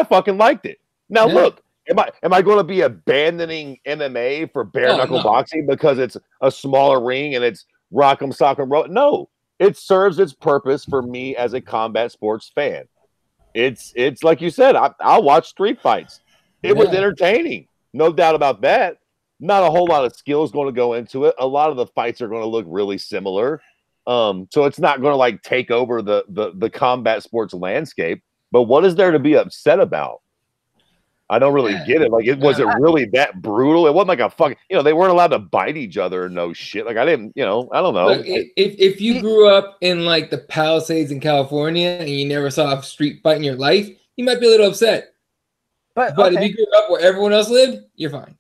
fucking liked it. Now look, am I going to be abandoning MMA for bare knuckle boxing because it's a smaller ring and it's rock'em sock'em roll? No, it serves its purpose for me as a combat sports fan. It's like you said, I'll watch street fights. It was entertaining, no doubt about that. Not a whole lot of skills going to go into it. A lot of the fights are going to look really similar. So it's not going to like take over the combat sports landscape. But what is there to be upset about? I don't really get it. Like, was it really that brutal? It wasn't like a fucking, they weren't allowed to bite each other or no shit. Like, I didn't, I don't know. Look, if you grew up in like the Palisades in California and you never saw a street fight in your life, you might be a little upset. But if you grew up where everyone else lived, you're fine.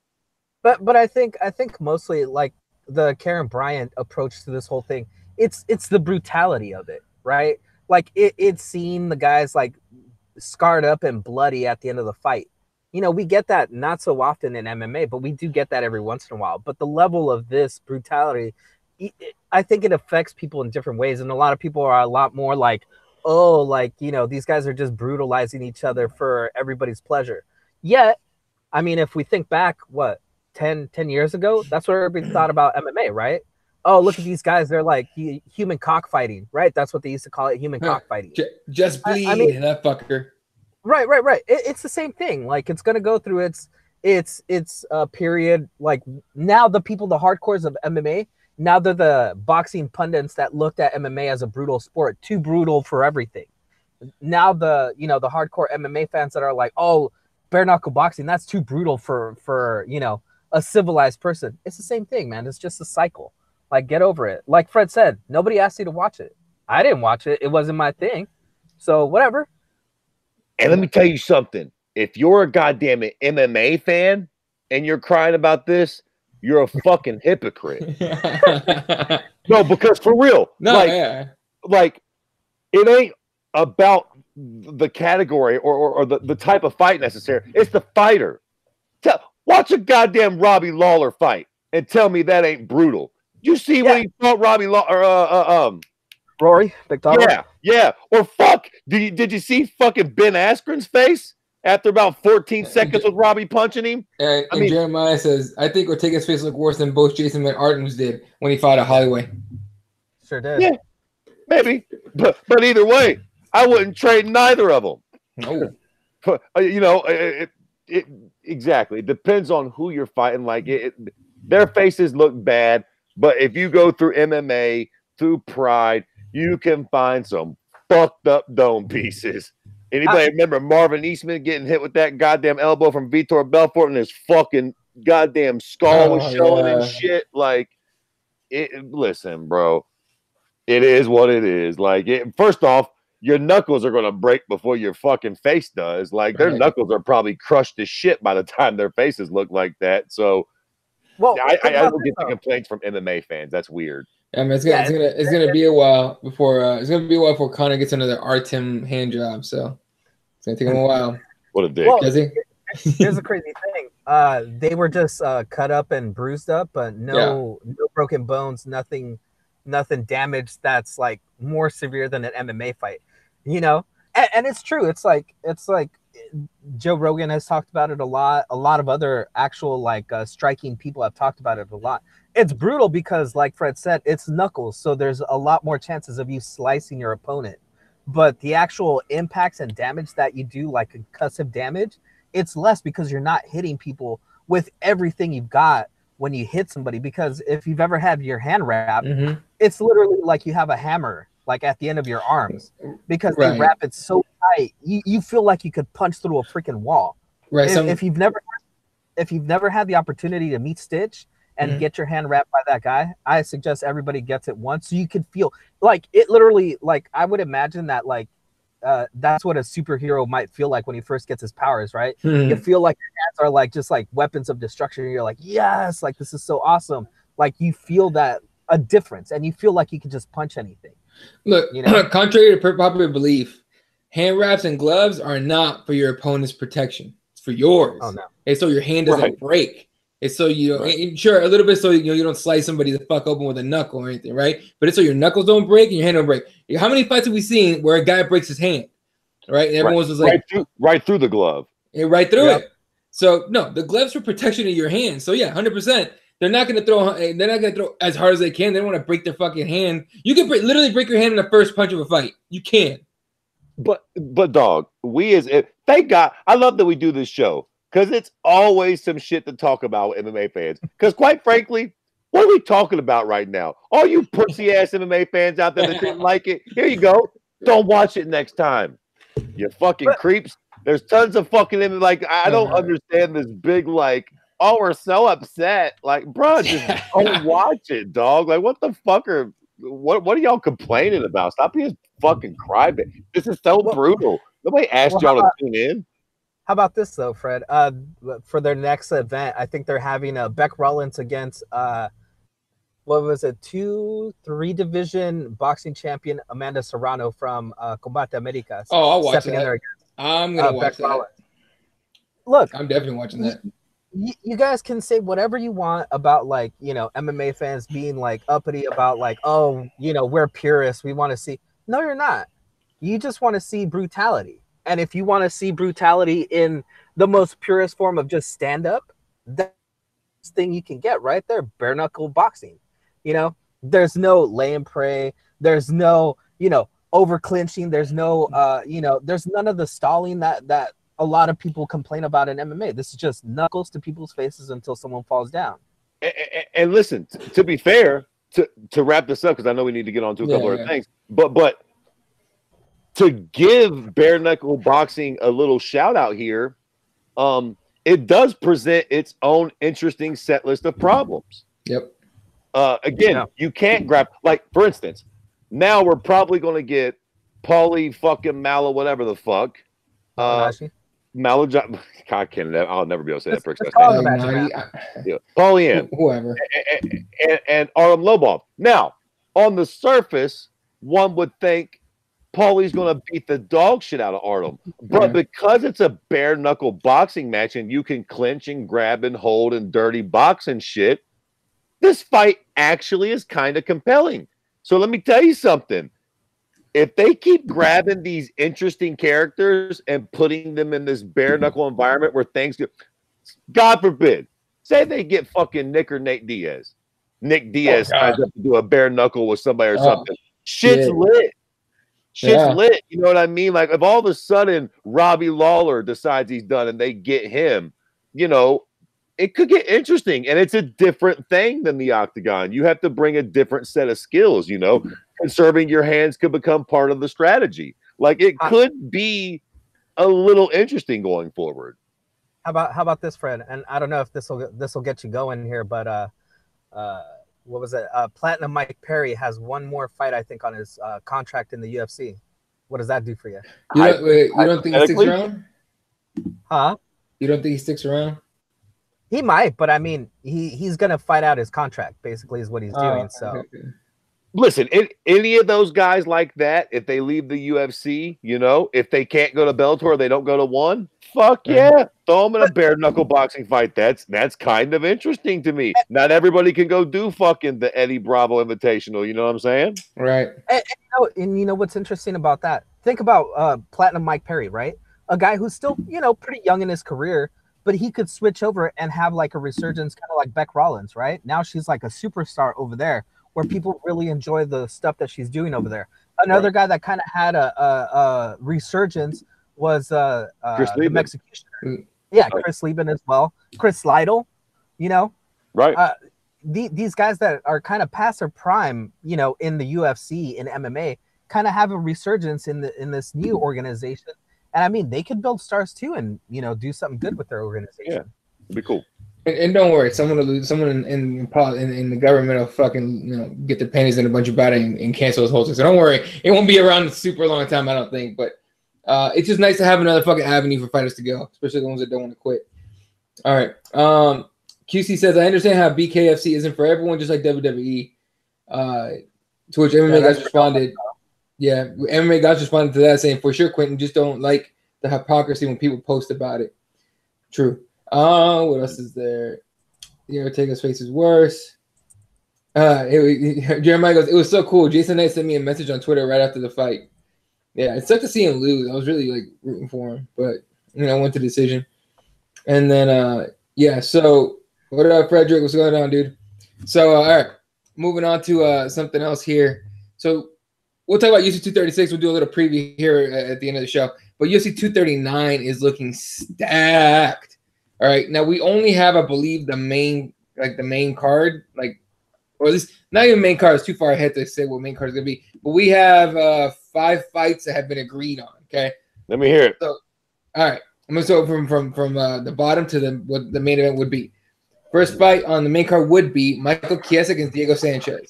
But I think mostly like the Karen Bryant approach to this whole thing, it's the brutality of it, right? Like it's seeing the guys like scarred up and bloody at the end of the fight. We get that not so often in MMA, but we do get that every once in a while. But the level of this brutality, I think it affects people in different ways. And a lot of people are a lot more like, oh, like, you know, these guys are just brutalizing each other for everybody's pleasure. Yet, I mean, if we think back, what, 10 years ago, that's what everybody thought about MMA, right? Oh, look at these guys. They're like human cockfighting, right? That's what they used to call it, human cockfighting. Just bleed, I mean, that fucker. Right. It's the same thing. Like, it's going to go through its period. Like, now the people, the hardcores of MMA, now they're the boxing pundits that looked at MMA as a brutal sport, too brutal for everything. Now the hardcore MMA fans that are like, oh, bare knuckle boxing, that's too brutal for a civilized person. It's the same thing, man. It's just a cycle. Like, get over it. Like Fred said, nobody asked you to watch it. I didn't watch it. It wasn't my thing. So whatever. And let me tell you something. If you're a goddamn MMA fan and you're crying about this, you're a fucking hypocrite. No, because for real, like it ain't about the category or the type of fight necessary. It's the fighter. Watch a goddamn Robbie Lawler fight and tell me that ain't brutal. You see when he fought Robbie Lawler, Rory, Big Tom? Yeah. Or fuck, did you see fucking Ben Askren's face after about 14 seconds with Robbie punching him? And Jeremiah says, I think Ortega's face looked worse than both Jason Van Arden's did when he fought at Holloway. Sure did. Yeah, maybe. But either way, I wouldn't trade neither of them. No. You know, it exactly. It depends on who you're fighting. Like, their faces look bad, but if you go through MMA, through Pride, you can find some fucked up dome pieces. Anybody remember Marvin Eastman getting hit with that goddamn elbow from Vitor Belfort and his fucking goddamn skull was showing and shit? Like, listen, bro, it is what it is. Like, first off, your knuckles are going to break before your fucking face does. Like, their knuckles are probably crushed to shit by the time their faces look like that. So, well, I don't get the complaints from MMA fans. That's weird. I mean, it's gonna be a while before Conor gets another Artem hand job. So it's gonna take him a while. What a dick! Well, here's a crazy thing. They were just cut up and bruised up, but no broken bones, nothing damaged. That's like more severe than an MMA fight, you know. And it's true. It's like Joe Rogan has talked about it a lot. A lot of other actual striking people have talked about it a lot. It's brutal because, like Fred said, it's knuckles. So there's a lot more chances of you slicing your opponent. But the actual impacts and damage that you do, like concussive damage, it's less because you're not hitting people with everything you've got when you hit somebody. Because if you've ever had your hand wrapped, it's literally like you have a hammer like at the end of your arms because they wrap it so tight. You feel like you could punch through a freaking wall. Right. If you've never had the opportunity to meet Stitch and get your hand wrapped by that guy, I suggest everybody gets it once so you can feel like it literally, like I would imagine that that's what a superhero might feel like when he first gets his powers, right? You feel like your hands are like just like weapons of destruction and you're like, yes, like this is so awesome. Like you feel that a difference and you feel like you can just punch anything. Look, you know? Contrary to popular belief, hand wraps and gloves are not for your opponent's protection. It's for yours. Oh no. It's so your hand doesn't break. It's so you don't, sure, a little bit so you don't slice somebody the fuck open with a knuckle or anything, right? But it's so your knuckles don't break and your hand don't break. How many fights have we seen where a guy breaks his hand, right? And everyone was just like right through the glove, right through it. So no, the gloves for protection of your hand. So yeah, 100%. They're not gonna throw as hard as they can. They don't want to break their fucking hand. You can literally break your hand in the first punch of a fight. You can. But dog, thank God. I love that we do this show. Because it's always some shit to talk about with MMA fans. Because quite frankly, what are we talking about right now? All you pussy-ass MMA fans out there that didn't like it, here you go. Don't watch it next time. You fucking creeps. There's tons of fucking MMA. Like, I don't understand this big, like, oh, we're so upset. Like, bro, just don't watch it, dog. Like, what the fuck what are y'all complaining about? Stop being fucking crybaby. This is so brutal. Nobody asked y'all to tune in. How about this though, Fred? For their next event, I think they're having Beck Rollins against what was it, 2-3 division boxing champion Amanda Serrano from Combate Americas. Oh, I'll watch that. I'm gonna watch that. Rollins. Look, I'm definitely watching that. You guys can say whatever you want about MMA fans being like uppity about like, oh, we're purists. We want to see. No, you're not. You just want to see brutality. And if you want to see brutality in the most purest form of just stand up, that's the thing you can get right there, bare knuckle boxing. You know, there's no lay and pray. There's no, over clinching. There's no, there's none of the stalling that a lot of people complain about in MMA. This is just knuckles to people's faces until someone falls down. And listen, to be fair, to wrap this up, because I know we need to get on to a couple other things, but to give bare knuckle boxing a little shout out here, it does present its own interesting set list of problems. Yep. Again, you can't grab, like, for instance, now we're probably going to get Paulie fucking Mallow, whatever the fuck. Mallow, I can't. I'll never be able to say that prick's name. Yeah, Paulie whoever. And Artem Lobov. Now, on the surface, one would think Paulie's going to beat the dog shit out of Artem. But because it's a bare knuckle boxing match and you can clinch and grab and hold and dirty box and shit, this fight actually is kind of compelling. So let me tell you something. If they keep grabbing these interesting characters and putting them in this bare knuckle environment where things go, God forbid, say they get fucking Nick or Nate Diaz. Nick Diaz signs up to do a bare knuckle with somebody or something. Shit's lit. Shit's lit. You know what I mean? Like, if all of a sudden Robbie Lawler decides he's done and they get him, it could get interesting. And it's a different thing than the octagon. You have to bring a different set of skills, Conserving your hands could become part of the strategy. Like, it could be a little interesting going forward. How about this, Fred? And I don't know if this will get you going here, but what was it? Platinum Mike Perry has one more fight, I think, on his contract in the UFC. What does that do for you? You don't think he sticks around? Huh? You don't think he sticks around? He might, but I mean, he's gonna fight out his contract. Basically, is what he's doing. So. Okay. Listen, any of those guys like that, if they leave the UFC, if they can't go to Bellator, they don't go to one, fuck yeah. Throw them in a bare knuckle boxing fight. That's kind of interesting to me. Not everybody can go do fucking the Eddie Bravo Invitational. You know what I'm saying? Right. And you know what's interesting about that? Think about Platinum Mike Perry, right? A guy who's still, pretty young in his career, but he could switch over and have like a resurgence, kind of like Beck Rollins, right? Now she's like a superstar over there, where people really enjoy the stuff that she's doing over there. Another guy that kind of had a resurgence was the Mexican. Yeah, Chris Lieben as well. Chris Lytle, Right. These guys that are kind of past their prime, in the UFC, in MMA, kind of have a resurgence in this new organization. And I mean, they could build stars too, and do something good with their organization. Yeah, it'd be cool. And don't worry, someone in the government will fucking get their panties in a bunch about it and cancel his whole thing. So don't worry, it won't be around a super long time, I don't think. But it's just nice to have another fucking avenue for fighters to go, especially the ones that don't want to quit. All right, QC says, I understand how BKFC isn't for everyone, just like WWE. To which MMA guys responded, MMA guys responded to that saying, for sure, Quentin, just don't like the hypocrisy when people post about it. True. What else is there? Ortega's face is worse. Jeremiah goes, it was so cool. Jason Knight sent me a message on Twitter right after the fight. Yeah, it sucked to see him lose. I was really rooting for him, but I went to decision. And then so what up, Frederick? What's going on, dude? So all right, moving on to something else here. So we'll talk about UFC 236. We'll do a little preview here at the end of the show. But UFC 239 is looking stacked. All right, now we only have, I believe, the main card, or at least not even main card. It's too far ahead to say what main card is gonna be. But we have 5 fights that have been agreed on. Okay, let me hear it. So, all right, I'm gonna start from the bottom to what the main event would be. First fight on the main card would be Michael Chiesa against Diego Sanchez.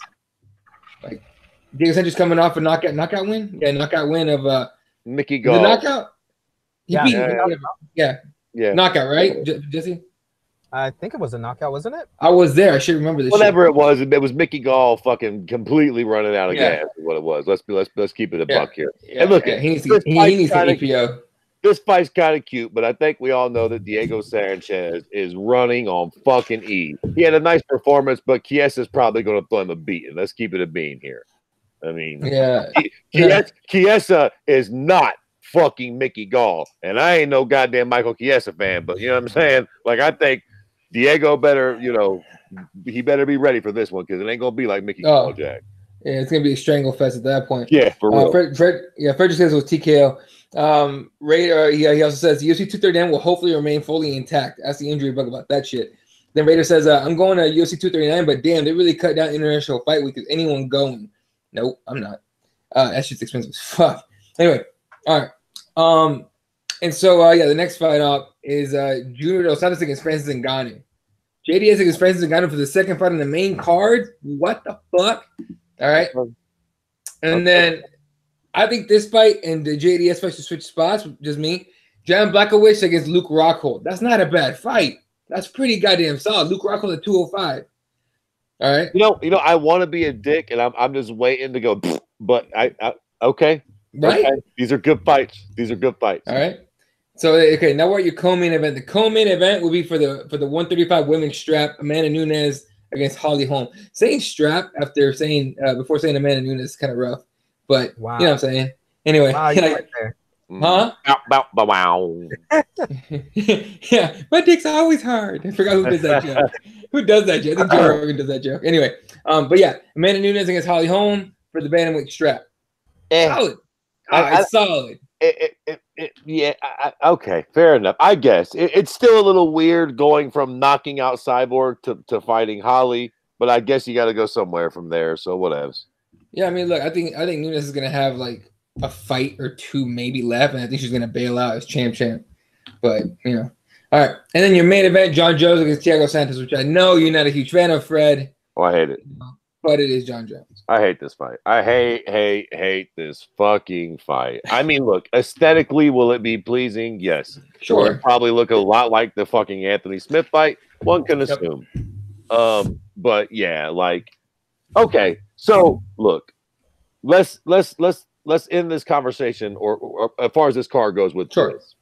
Diego Sanchez coming off a knockout win. Yeah, knockout win of Mickey Gall. The knockout. Yeah. Knockout, right, Jesse? I think it was a knockout, wasn't it? I was there. I should remember this. Whatever it was Mickey Gall fucking completely running out of gas. Is what it was. Let's keep it a buck here. And look, he needs to EPO. This fight's kind of cute, but I think we all know that Diego Sanchez is running on fucking E. He had a nice performance, but Chiesa's probably going to throw him a beating. Let's keep it a bean here. I mean, Yeah. Chiesa is not fucking Mickey Gall, and I ain't no goddamn Michael Chiesa fan, but you know what I'm saying? Like, I think Diego better, he better be ready for this one because it ain't gonna be like Mickey Gall, Jack. Yeah, it's gonna be a strangle fest at that point. Yeah, for real. Fred just says it was TKO. Raider, he also says UFC 239 will hopefully remain fully intact. Ask the injury bug about that shit. Then Raider says, I'm going to UFC 239, but damn, they really cut down international fight week. Is anyone going? Nope, I'm not. That shit's expensive as fuck. Anyway, all right. And so the next fight up is Junior Dos Santos against Francis Ngannou. JDS against Francis Ngannou for the second fight on the main card. What the fuck? All right. And then I think this fight and the JDS fight should switch spots. Just me. Jan Blachowicz against Luke Rockhold. That's not a bad fight. That's pretty goddamn solid. Luke Rockhold at 205. All right. I want to be a dick, and I'm just waiting to go. But I okay. Right. Okay. These are good fights. All right. So okay, now we're at your co-main event. The co-main event will be for the 135 women's strap. Amanda Nunes against Holly Holm. Saying strap after saying before saying Amanda Nunes is kind of rough, but wow. You know what I'm saying. Anyway, wow, you're right there. Huh? Wow. Yeah, my dick's always hard. I forgot who does that joke. Who does that joke? I think Joe Rogan does that joke. Anyway, but yeah, Amanda Nunes against Holly Holm for the bantamweight strap. Solid. It's solid. Okay, fair enough. I guess it's still a little weird going from knocking out Cyborg to fighting Holly, but I guess you got to go somewhere from there. So whatevs. Yeah, I mean, look, I think Nunes is gonna have like a fight or two maybe left, and I think she's gonna bail out as champ. But all right. And then your main event, John Jones against Thiago Santos, which I know you're not a huge fan of, Fred. Oh, I hate it. But it is John Jones. I hate this fight. I hate this fucking fight. I mean, look, aesthetically, will it be pleasing? Yes. Sure. Will it probably look a lot like the fucking Anthony Smith fight? One can assume. But yeah, like, okay. So look, let's end this conversation, or as far as this card goes with this.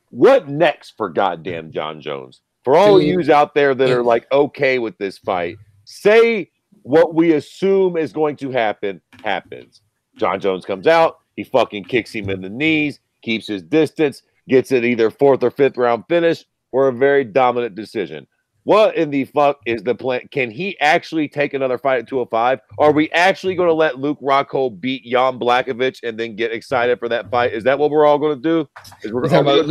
What next for goddamn John Jones? For all of yous out there that are like okay with this fight, say what we assume is going to happen happens. John Jones comes out, he fucking kicks him in the knees, keeps his distance, gets it either 4th or 5th round finish or a very dominant decision. What in the fuck is the plan? Can he actually take another fight at 205? Are we actually going to let Luke Rockhold beat Jan Blachowicz and then get excited for that fight? Is that what we're all going to do? You talking about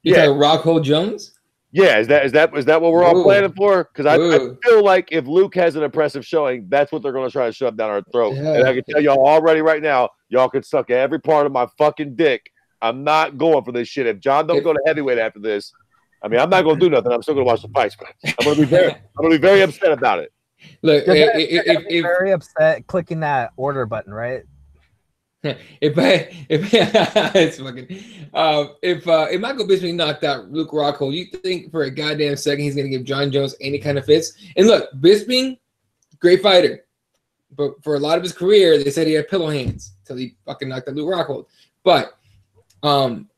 Rockhold Jones? Yeah, is that what we're all planning for? Because I feel like if Luke has an impressive showing, that's what they're going to try to shove down our throat. Yeah. And I can tell y'all already right now, y'all can suck every part of my fucking dick. I'm not going for this shit. If John don't go to heavyweight after this, I mean, I'm not going to do nothing. I'm still going to watch the fights. But I'm going to be very upset about it. Look, if very upset clicking that order button, right? If Michael Bisping knocked out Luke Rockhold, you think for a goddamn second he's gonna give John Jones any kind of fits? And look, Bisping, great fighter, but for a lot of his career, they said he had pillow hands until he fucking knocked out Luke Rockhold. But John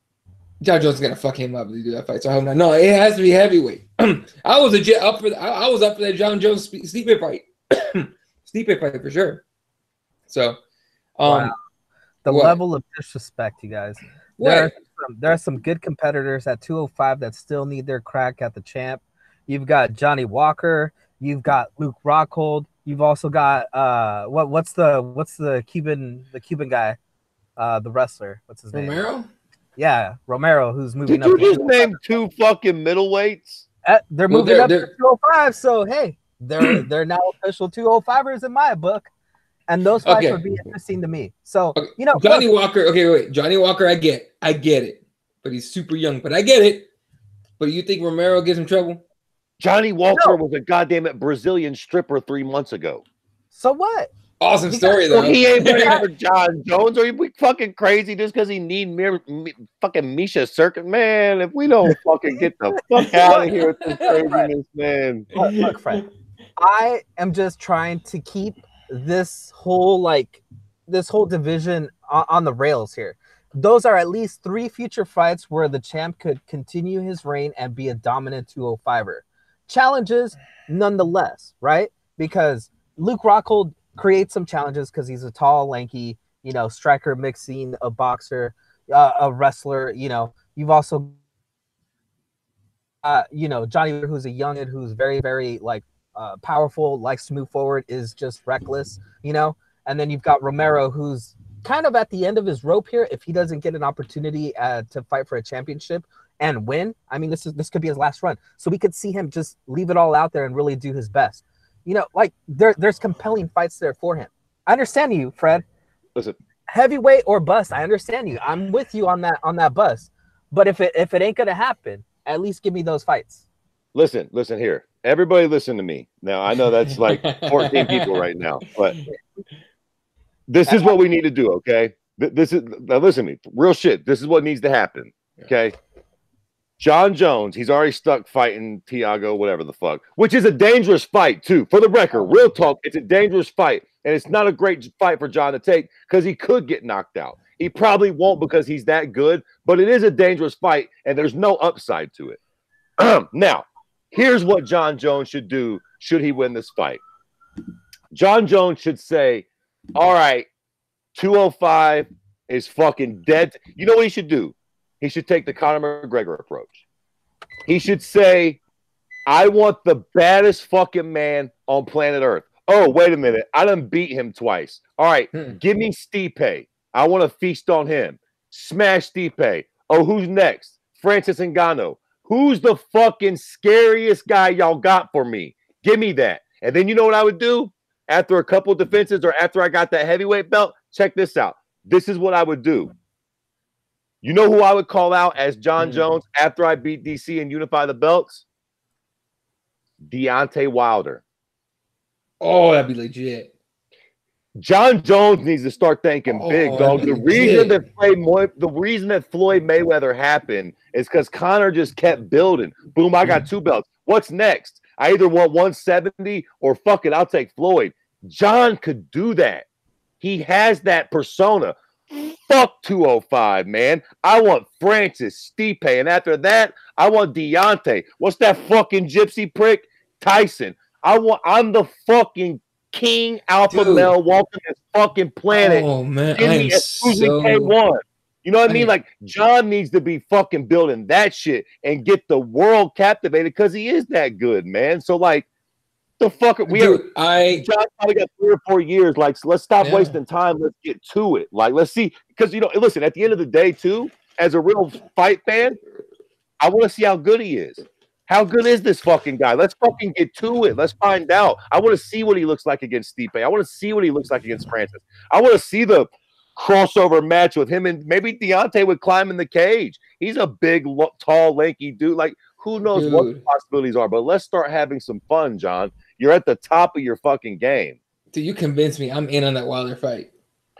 Jones is gonna fuck him up if they do that fight. So I hope not. No, it has to be heavyweight. I was legit up for. I was up for that John Jones Stipe fight. Stipe fight for sure. So, wow. The level of disrespect, you guys. There are some good competitors at 205 that still need their crack at the champ. You've got Johnny Walker. You've got Luke Rockhold. You've also got what's the Cuban guy, the wrestler. What's his name? Romero. Yeah, Romero, who's moving up. Did you just name 2 fucking middleweights? They're moving up to 205. So hey, they're now official 205ers in my book. And those fights would be interesting to me. So, Johnny Walker. Okay, wait. Johnny Walker, I get it. But he's super young. But I get it. But you think Romero gives him trouble? Johnny Walker was a goddamn Brazilian stripper 3 months ago. So what? Awesome story, though. He ain't ready for John Jones. Are you fucking crazy just because he need fucking Misha Circuit? Man, if we don't fucking get the fuck out of here with this craziness, man. Look, Fred, I am just trying to keep this whole division on the rails here. Those are at least 3 future fights where the champ could continue his reign and be a dominant 205er. Challenges nonetheless, right? Because Luke Rockhold create some challenges because he's a tall, lanky, you know, striker mixing a boxer, a wrestler. You know, you've also you know, Johnny, who's a young kid who's very, very like powerful, likes to move forward, is just reckless, you know. And then you've got Romero, who's kind of at the end of his rope here. If he doesn't get an opportunity to fight for a championship and win, I mean, this could be his last run. So we could see him just leave it all out there and really do his best. You know, like there's compelling fights there for him. I understand you, Fred. Listen, heavyweight or bust. I understand you. I'm with you on that bust. But if it ain't gonna happen, at least give me those fights. Listen here. Everybody listen to me. Now, I know that's like 14 people right now, but this is what we need to do, okay? Now listen to me. Real shit. This is what needs to happen, okay? John Jones, he's already stuck fighting Thiago, whatever the fuck, which is a dangerous fight, too. For the record, real talk, it's a dangerous fight, and it's not a great fight for John to take because he could get knocked out. He probably won't because he's that good, but it is a dangerous fight, and there's no upside to it. Now, here's what John Jones should do should he win this fight. John Jones should say, all right, 205 is fucking dead. You know what he should do? He should take the Conor McGregor approach. He should say, I want the baddest fucking man on planet Earth. Oh, wait a minute. I done beat him twice. All right, give me Stipe. I want to feast on him. Smash Stipe. Oh, who's next? Francis Ngannou. Who's the fucking scariest guy y'all got for me? Give me that. And then you know what I would do? After a couple defenses or after I got that heavyweight belt, check this out. This is what I would do. You know who I would call out as John Jones after I beat DC and unify the belts? Deontay Wilder. Oh, that'd be legit. John Jones needs to start thinking big, dog. The reason that Floyd Mayweather happened is because Conor just kept building. Boom, I got 2 belts. What's next? I either want 170 or fuck it, I'll take Floyd. John could do that. He has that persona. Fuck 205, man. I want Francis, Stipe, and after that, I want Deontay. What's that fucking gypsy prick? Tyson. I'm the fucking king alpha male walking this fucking planet. Oh man, Give me K1. You know what I mean? Like John needs to be fucking building that shit and get the world captivated because he is that good, man. So like, the fuck John probably got 3 or 4 years. Like, so let's stop wasting time. Let's get to it. Like, let's see, because you know, listen. At the end of the day, too, as a real fight fan, I want to see how good he is. How good is this fucking guy? Let's fucking get to it. Let's find out. I want to see what he looks like against Stipe. I want to see what he looks like against Francis. I want to see the crossover match with him, and maybe Deontay would climb in the cage. He's a big, tall, lanky dude. Like, who knows what the possibilities are? But let's start having some fun, John. You're at the top of your fucking game. Dude, you convinced me. I'm in on that Wilder fight.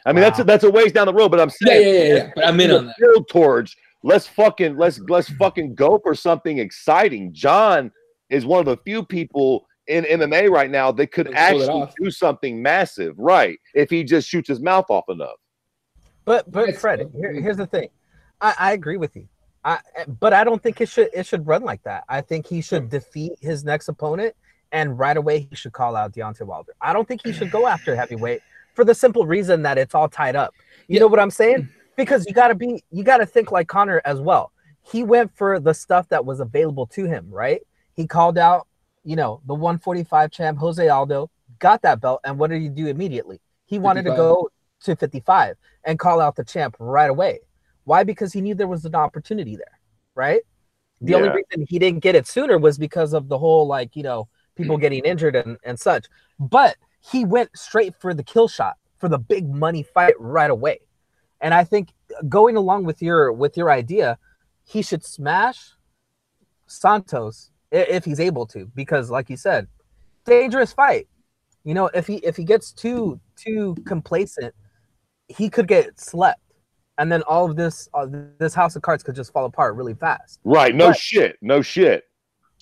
I mean, that's a ways down the road, but I'm saying, yeah. But I'm in on that. Build towards. Let's fucking go for something exciting. John is one of the few people in MMA right now that could actually do something massive, right? If he just shoots his mouth off enough. But Fred, here's the thing. I agree with you. But I don't think it should run like that. I think he should defeat his next opponent, and right away he should call out Deontay Wilder. I don't think he should go after heavyweight for the simple reason that it's all tied up. You know what I'm saying? Because you gotta think like Conor as well. He went for the stuff that was available to him, right? He called out, you know, the 145 champ Jose Aldo, got that belt, and what did he do immediately? He wanted 55. To go to 55 and call out the champ right away. Why? Because he knew there was an opportunity there, right? The only reason he didn't get it sooner was because of the whole, like, you know, people getting injured and such. But he went straight for the kill shot, for the big money fight right away. And I think going along with your idea, he should smash Santos if he's able to, because like you said, dangerous fight. You know, if he gets too complacent, he could get slept. And then all of this house of cards could just fall apart really fast. Right. No shit.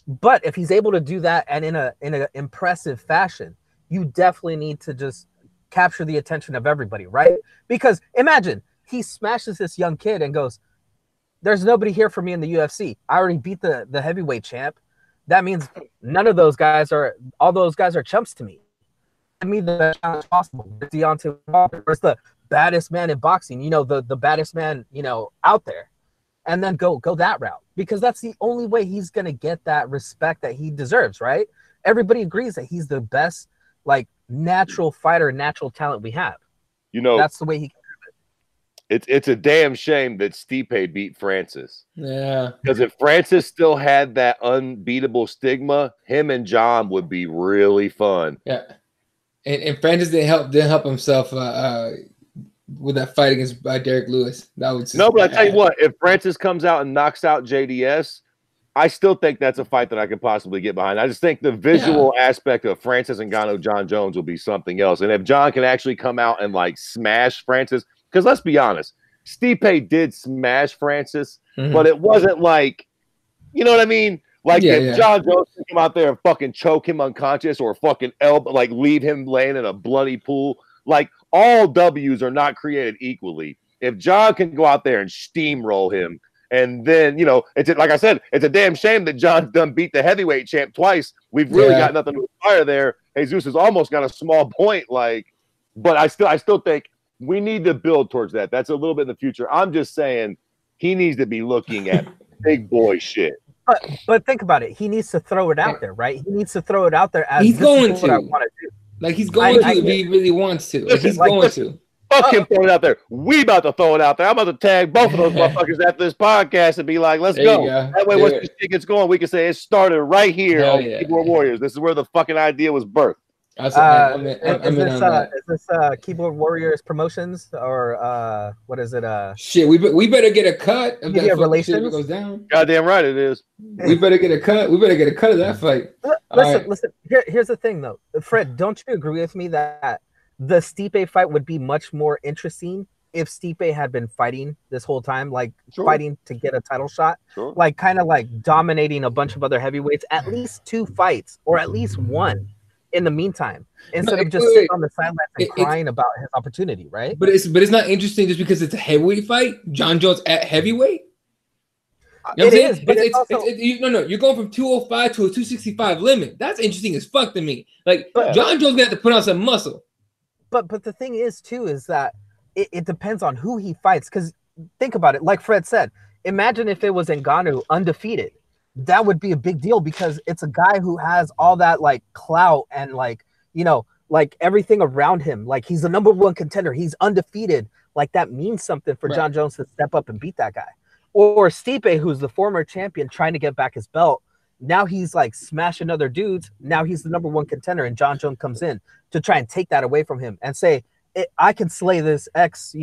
But if he's able to do that and in an impressive fashion, you definitely need to just capture the attention of everybody, right? Because imagine he smashes this young kid and goes, there's nobody here for me in the UFC. I already beat the heavyweight champ. That means all those guys are chumps to me. me the best challenge possible. Deontay Wilder, where's the baddest man in boxing? You know, the baddest man, you know, out there, and then go that route, because that's the only way he's gonna get that respect that he deserves, right? Everybody agrees that he's the best, like, natural fighter, natural talent we have. You know, that's the way he. It's a damn shame that Stipe beat Francis. Yeah. Because if Francis still had that unbeatable stigma, him and John would be really fun. Yeah. And Francis didn't help himself with that fight against Derek Lewis. That was no, but I tell you what, if Francis comes out and knocks out JDS, I still think that's a fight that I could possibly get behind. I just think the visual aspect of Francis Ngannou, John Jones will be something else. And if John can actually come out and like smash Francis, because let's be honest, Stipe did smash Francis, but it wasn't like, you know what I mean? Like if John Jones can come out there and fucking choke him unconscious or fucking elbow, like leave him laying in a bloody pool, like all W's are not created equally. If John can go out there and steamroll him, and then, you know, it's like I said, it's a damn shame that John's done beat the heavyweight champ twice. We've really got nothing to aspire there. Jesus has almost got a small point, like, but I still think we need to build towards that. That's a little bit in the future. I'm just saying he needs to be looking at big boy shit. But think about it. He needs to throw it out there, right? He needs to throw it out there as he's going to. What I want to do. Like he's going to if he really wants to. Like, he's going to. Fuck him throwing it out there. We about to throw it out there. I'm about to tag both of those motherfuckers after this podcast and be like, let's go. That way, once this shit gets going, we can say it started right here on Keyboard Warriors. This is where the fucking idea was birthed. Is this Keyboard Warriors promotions or what is it? Shit, we better get a cut of that relations shit goes down. Goddamn right it is. We better get a cut. We better get a cut of that fight. Listen. Here's the thing, though, Fred. Don't you agree with me that the Stipe fight would be much more interesting if Stipe had been fighting this whole time, like fighting to get a title shot, like kind of like dominating a bunch of other heavyweights, at least 2 fights or at least 1 in the meantime, instead of just sitting on the sidelines and crying about his opportunity, right? But it's not interesting just because it's a heavyweight fight. John Jones at heavyweight. You know it is, but you're going from 205 to a 265 limit. That's interesting as fuck to me. Like John Jones got to put on some muscle. But the thing is too is that it depends on who he fights. Because think about it, like Fred said, imagine if it was Ngannou undefeated. That would be a big deal because it's a guy who has all that like clout and like, you know, like everything around him. Like he's the #1 contender. He's undefeated. Like that means something for John Jones to step up and beat that guy. Or Stipe, who's the former champion trying to get back his belt. Now he's like smashing other dudes. Now he's the #1 contender, and John Jones comes in to try and take that away from him and say, I can slay this ex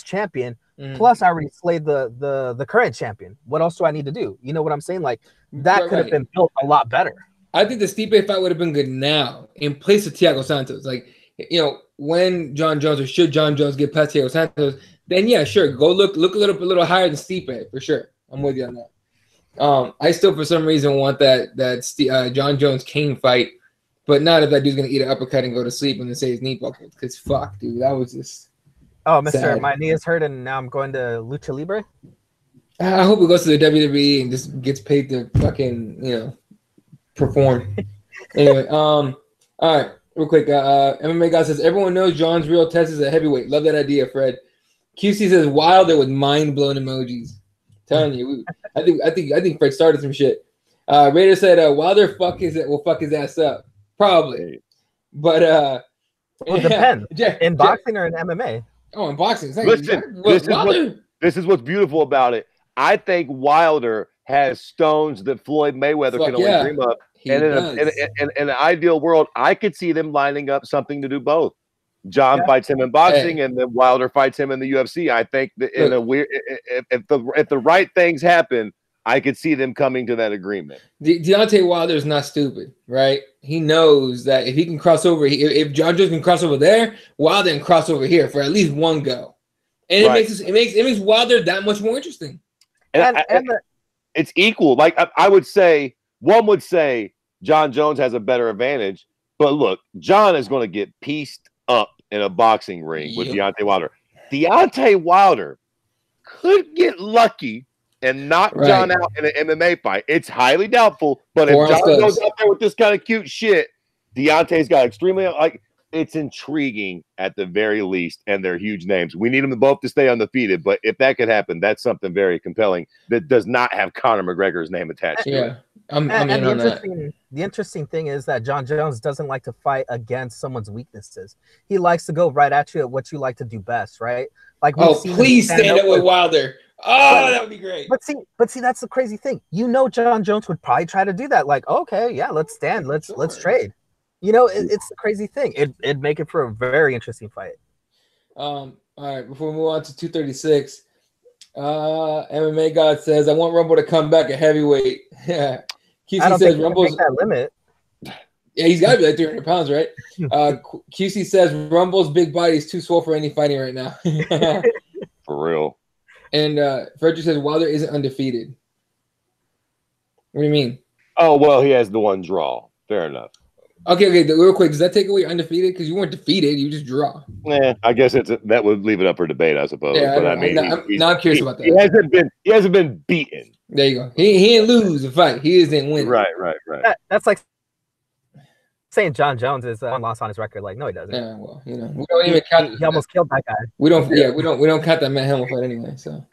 champion. Plus, I already slayed the current champion. What else do I need to do? You know what I'm saying? Like that could have been built a lot better. I think the Stipe fight would have been good now in place of Thiago Santos. Like, you know, when John Jones or should John Jones get past Thiago Santos, then yeah, sure, go look a little higher than Stipe for sure. I'm with you on that. I still for some reason want that John Jones Kane fight, but not if that dude's gonna eat an uppercut and go to sleep and then say his knee buckled. Because fuck, dude, that was just. Oh, Mister, my knee is hurt and now I'm going to Lucha Libre. I hope it goes to the WWE and just gets paid to fucking perform. Anyway, all right, real quick. MMA guy says everyone knows John's real test is a heavyweight. Love that idea, Fred. QC says Wilder with mind blown emojis. Telling you, I think Fred started some shit. Raider said Wilder will fuck his ass up, probably, but well, it depends. In boxing or in MMA. Oh, in boxing. Listen, this is what's beautiful about it. I think Wilder has stones that Floyd Mayweather can only dream of. And in an ideal world, I could see them lining up something to do both. John fights him in boxing, and then Wilder fights him in the UFC. I think that in a weird, if the right things happen, I could see them coming to that agreement. Deontay Wilder is not stupid, right? He knows that if he can cross over, if John Jones can cross over there, Wilder can cross over here for at least one go, and it makes Wilder that much more interesting. And it's equal. Like I would say, one would say John Jones has a better advantage, but look, John is going to get pieced up in a boxing ring with Deontay Wilder. Deontay Wilder could get lucky and knock John out in an MMA fight. It's highly doubtful, but if John goes out there with this kind of cute shit, Deontay's got extremely it's intriguing at the very least, and they're huge names. We need them both to stay undefeated, but if that could happen, that's something very compelling that does not have Conor McGregor's name attached to it. I'm in on that. The interesting thing is that John Jones doesn't like to fight against someone's weaknesses. He likes to go right at you at what you like to do best, right? Like, please stand up with Wilder. Oh, that would be great. But see, that's the crazy thing. John Jones would probably try to do that. Like, okay, yeah, let's stand, let's trade. It's the crazy thing. It'd make it for a very interesting fight. All right, before we move on to 236, MMA God says, I want Rumble to come back at heavyweight. Yeah. QC says Rumble's that limit. Yeah, he's got to be like 300 pounds, right? QC says Rumble's big body is too swole for any fighting right now. For real. And Frederick says Wilder isn't undefeated. What do you mean? Oh, well, he has the one draw. Fair enough. Okay, real quick, does that take away undefeated? Because you weren't defeated, you just draw. Yeah, I guess that would leave it up for debate, I suppose. Yeah, but I'm curious about that. He hasn't been beaten. There you go. He didn't lose the fight. He just didn't win. Right. That's like saying John Jones is one loss on his record. Like, no, he doesn't. Yeah, well, we don't even count. He almost killed that guy. We don't count that Matt Hamill fight anyway. So,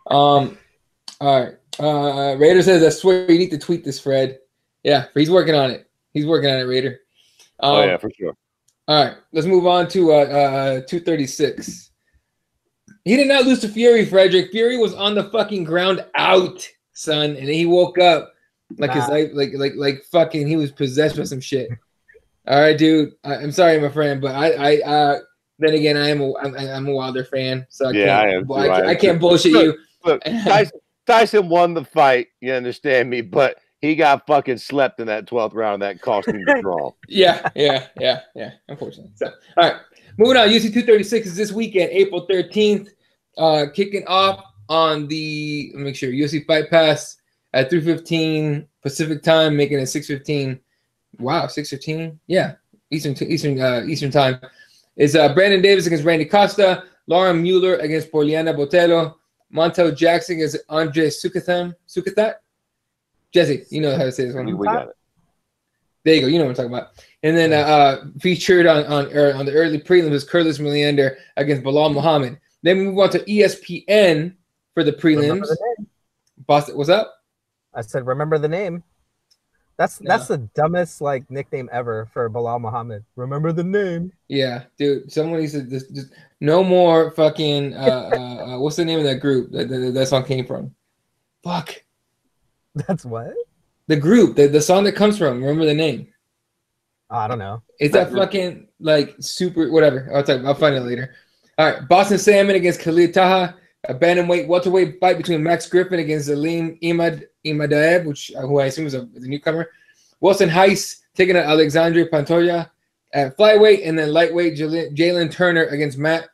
all right. Raider says, I swear you need to tweet this, Fred. Yeah, he's working on it. He's working on it, Raider. Oh yeah, for sure. All right, let's move on to 236. He did not lose to Fury, Frederick. Fury was on the fucking ground out, son, and then he woke up like his life, like fucking, he was possessed with some shit. All right, dude. I'm sorry, my friend, but I then again, I'm a Wilder fan, so I can't bullshit you. Look, Tyson won the fight. You understand me, but he got fucking slept in that 12th round. That cost him the draw. Yeah. Unfortunately. So, all right, moving on. UFC 236 is this weekend, April 13th, kicking off on the. Let me make sure UFC Fight Pass at 3:15 Pacific time, making it 6:15. Wow, 6:15. Yeah, Eastern time. Is Brandon Davis against Randy Costa, Lauren Mueller against Poliana Botelho, Montel Jackson against Andre Sukathat. Jesse, you know how to say this one. We got it. There you go. You know what I'm talking about. And then featured on the early prelims is Curtis Meliander against Bilal Muhammad. Then we move on to ESPN for the prelims. Boston, what's up? I said, remember the name. That's the dumbest nickname ever for Bilal Muhammad. Remember the name. Yeah, dude. Someone needs to just no more fucking. What's the name of that group that song came from? Fuck. That's what? The group, the song that comes from. Remember the name? Oh, I don't know. It's that fucking super whatever. I'll find it later. All right, Boston Salmon against Khalid Taha. A bantamweight welterweight fight between Max Griffin against Aleem Imadaev, who I assume is a newcomer. Wilson Heiss taking on Alexandre Pantoja at flyweight, and then lightweight Jalen Turner against Matt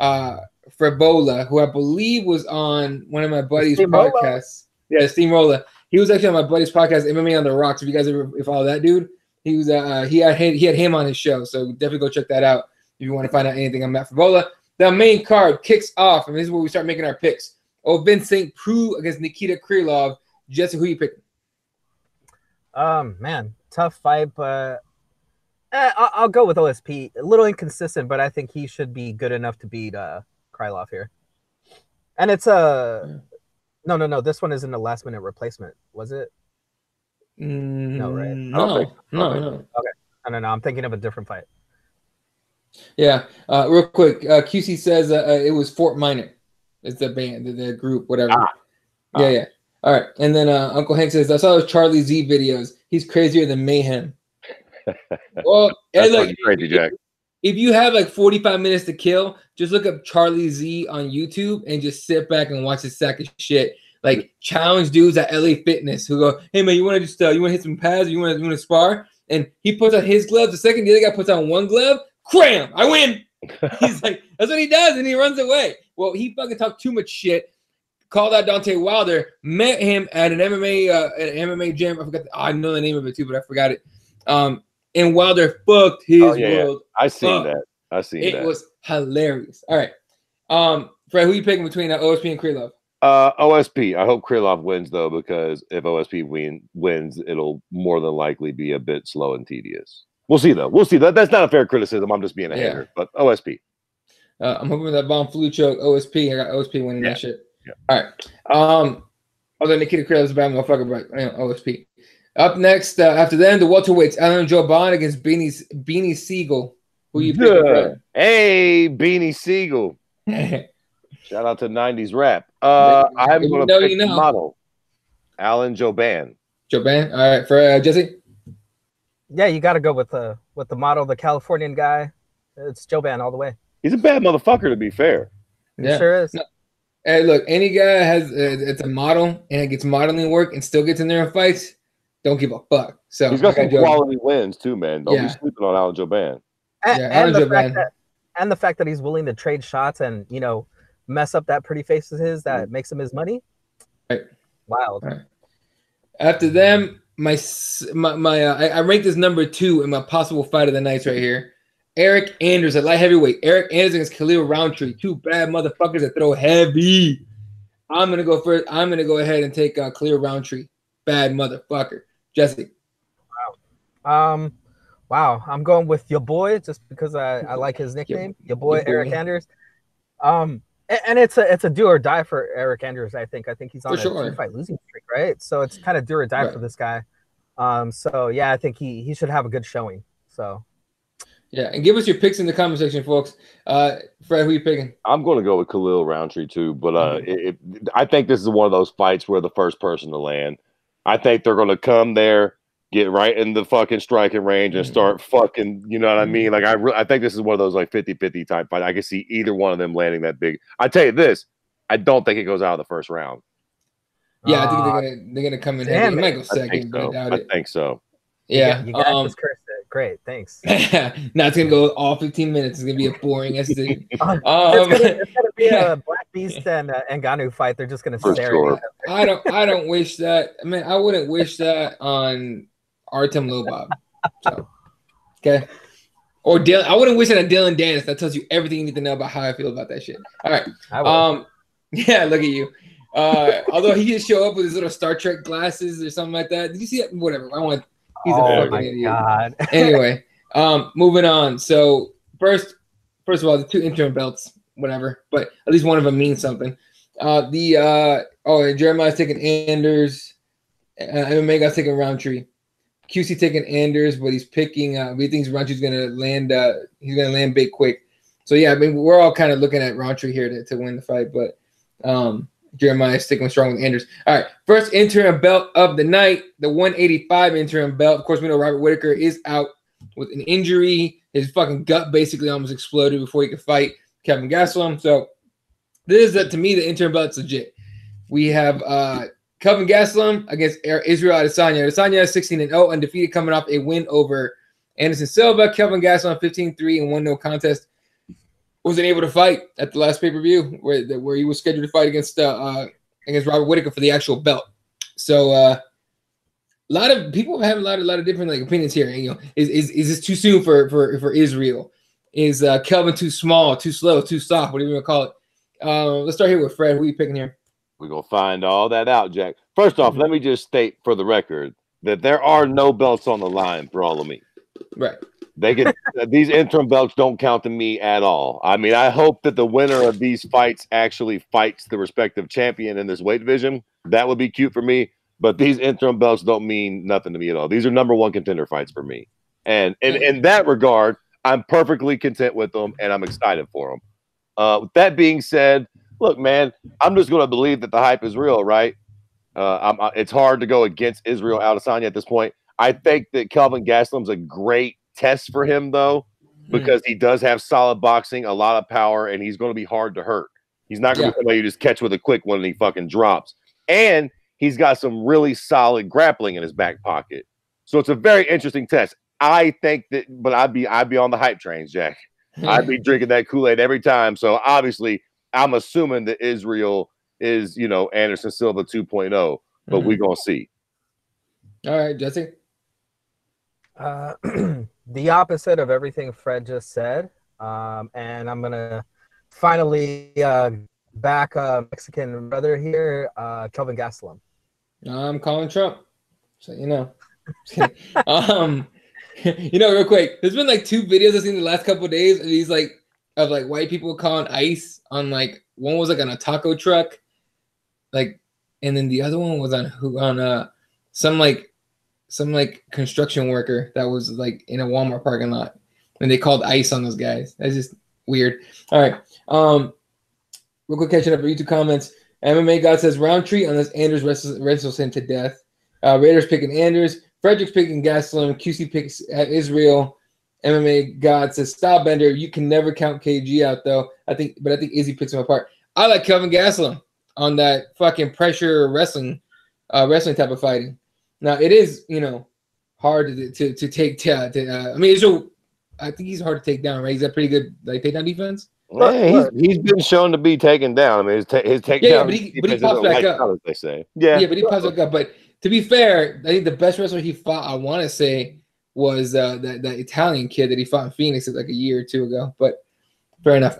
Frabola, who I believe was on one of my buddies' podcasts. Yeah, Steamroller. He was actually on my buddy's podcast, MMA on the Rocks. If you guys ever follow that dude, he was he had him on his show. So definitely go check that out if you want to find out anything on Matt Frabola. The main card kicks off, and this is where we start making our picks. Vincent Prue against Nikita Krylov. Jesse, who you picking? Man, tough fight, but I'll go with OSP. A little inconsistent, but I think he should be good enough to beat Krylov here. And it's no. This one isn't a last-minute replacement, was it? No, right? No. Okay. No. I'm thinking of a different fight. Yeah. Real quick, QC says it was Fort Minor. It's the band, the group, whatever. Yeah. All right. And then Uncle Hank says, I saw those Charlie Z videos. He's crazier than Mayhem. Well, that's crazy, Jack. If you have 45 minutes to kill, just look up Charlie Z on YouTube and just sit back and watch this sack of shit. Challenge dudes at LA Fitness who go, hey man, you want to just you want to hit some pads? Or you want to spar? And he puts on his gloves. The second the other guy puts on one glove, cram! I win. He's like, that's what he does, and he runs away. Well, he fucking talked too much shit. Called out Deontay Wilder. Met him at an MMA gym. I forgot. I know the name of it too, but I forgot it. And Wilder fucked his world. Yeah. I seen that. It was hilarious. All right. Fred, who you picking between OSP and Krylov? OSP. I hope Krylov wins though, because if OSP wins, it'll more than likely be a bit slow and tedious. We'll see, though. We'll see. That's not a fair criticism. I'm just being a hater. But OSP. I'm hoping for that bomb flu choke. OSP. I got OSP winning that shit. Yeah. All right. Although Nikita Krylov is a bad motherfucker, but OSP. Up next, after them, the welterweights, Alan Jouban against Beanie Siegel. Who you picking, Fred? Hey, Beanie Siegel. Shout out to 90s rap. I'm going to pick the model, Alan Jouban. Jouban. All right, for Jesse. Yeah, you got to go with the model, the Californian guy. It's Jouban all the way. He's a bad motherfucker, to be fair. Yeah. He sure is. No. Hey, look, any guy has it's a model and it gets modeling work and still gets in there and fights. Don't give a fuck. So he's got some quality wins too, man. Don't be sleeping on Alan Jouban. And the fact that he's willing to trade shots and mess up that pretty face of his that makes him his money. Right. Wild. Right. After them, I ranked this number 2 in my possible fight of the nights right here. Eric Anders at light heavyweight. Eric Anders against Khalil Roundtree. 2 bad motherfuckers that throw heavy. I'm gonna go first. I'm gonna go ahead and take Khalil Roundtree. Bad motherfucker. Jesse. Wow. I'm going with your boy just because I like his nickname. Your boy Eric Anders. And it's a do or die for Eric Anders. I think he's on a 2-fight losing streak, right? So it's kind of do or die for this guy. So yeah, I think he should have a good showing. So. Yeah, and give us your picks in the comment section, folks. Fred, who are you picking? I'm going to go with Khalil Roundtree too, but I think this is one of those fights where the first person to land. I think they're going to come there, get right in the fucking striking range, and start fucking. You know what I mean? Like I think this is one of those like 50-50 type fight. I can see either one of them landing that big. I tell you this, I don't think it goes out of the first round. Yeah, I think they're gonna come in heavy. It might go second, but I doubt it. I think so. Yeah, you got this cursed. Great, thanks. Now it's gonna go all 15 minutes. It's gonna be a boring it's gonna be a Black Beast and Ngannou fight. They're just gonna stare at each other. I don't wish that. I mean, I wouldn't wish that on Artem Lobov. So, okay. Or Dylan. I wouldn't wish it on Dylan Dennis. That tells you everything you need to know about how I feel about that shit. All right. Yeah. Look at you. Although he did show up with his little Star Trek glasses or something like that. Did you see that? Whatever. He's a fucking idiot. God. Anyway, moving on. So first of all, the 2 interim belts, whatever, but at least one of them means something. Jeremiah's taking Anders. Omega's taking Roundtree. QC taking Anders, but he's picking. He thinks Roundtree's gonna land. He's gonna land big quick. So yeah, I mean we're all kind of looking at Roundtree here to win the fight, but Jeremiah sticking strong with Anders. All right, first interim belt of the night, the 185 interim belt. Of course, we know Robert Whittaker is out with an injury. His fucking gut basically almost exploded before he could fight Kelvin Gastelum. So this is, to me, the interim belt's legit. We have Kelvin Gastelum against Israel Adesanya. Adesanya is 16-0, undefeated, coming off a win over Anderson Silva. Kelvin Gastelum 15-3 and 1-0 contest. Wasn't able to fight at the last pay-per-view where he was scheduled to fight against Robert Whittaker for the actual belt. So a lot of people have a lot of different opinions here. You know, is this too soon for Israel? Is Kelvin too small, too slow, too soft? Whatever you want to call it. Let's start here with Fred. Who are you picking here? We're gonna find all that out, Jack. First off, let me just state for the record that there are no belts on the line for all of me. Right. They get these interim belts don't count to me at all. I mean, I hope that the winner of these fights actually fights the respective champion in this weight division. That would be cute for me. But these interim belts don't mean nothing to me at all. These are number 1 contender fights for me. And in that regard, I'm perfectly content with them and I'm excited for them. With that being said, look, man, I'm just going to believe that the hype is real, right? It's hard to go against Israel Adesanya at this point. I think that Kelvin Gastelum's a great test for him, though, because he does have solid boxing, a lot of power, and he's going to be hard to hurt. He's not going to be somebody you just catch with a quick one and he fucking drops. And he's got some really solid grappling in his back pocket. So it's a very interesting test. I think that, but I'd be on the hype trains, Jack. I'd be drinking that Kool-Aid every time. So obviously, I'm assuming that Israel is, Anderson Silva 2.0, but we're going to see. All right, Jesse. The opposite of everything Fred just said. And I'm going to finally back Mexican brother here, Kelvin Gastelum. I'm calling Trump. So, You know, real quick, there's been like 2 videos I've seen the last couple of days of these of white people calling ICE on one was on a taco truck, and then the other one was on some construction worker that was in a Walmart parking lot, and they called ICE on those guys. That's just weird. All right, real quick, catching up for YouTube comments. MMA God says Roundtree unless Anders wrestles him to death. Raiders picking Anders. Frederick's picking Gastelum. QC picks Israel. MMA God says Stylebender. You can never count KG out though. I think Izzy picks him apart. I like Kelvin Gastelum on that fucking pressure wrestling type of fighting. Now it is hard to take. I mean, Israel. I think he's hard to take down, right? He's got pretty good takedown defense. Yeah, he's been shown to be taken down. I mean, his takedown. Yeah, but he pops back up. As they say. Yeah, but he pops back up. But to be fair, I think the best wrestler he fought, I want to say, was that Italian kid that he fought in Phoenix like a year or 2 ago. But fair enough.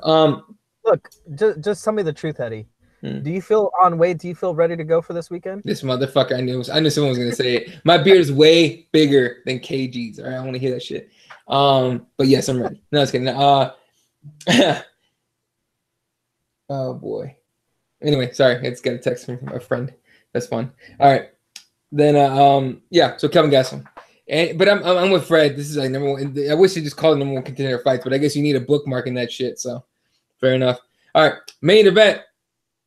Look, just tell me the truth, Eddie. Do you feel on weight? Do you feel ready to go for this weekend? This motherfucker, I knew someone was gonna say it. My beard is way bigger than KG's. All right, I want to hear that shit. But yes, I'm ready. No, I was kidding. Oh boy. Anyway, sorry, I just got a text from a friend. That's fun. All right, then yeah. So Kelvin Gastelum, but I'm with Fred. This is like number 1. I wish they just called it number 1 contender fights, but I guess you need a bookmark in that shit. So fair enough. All right, main event.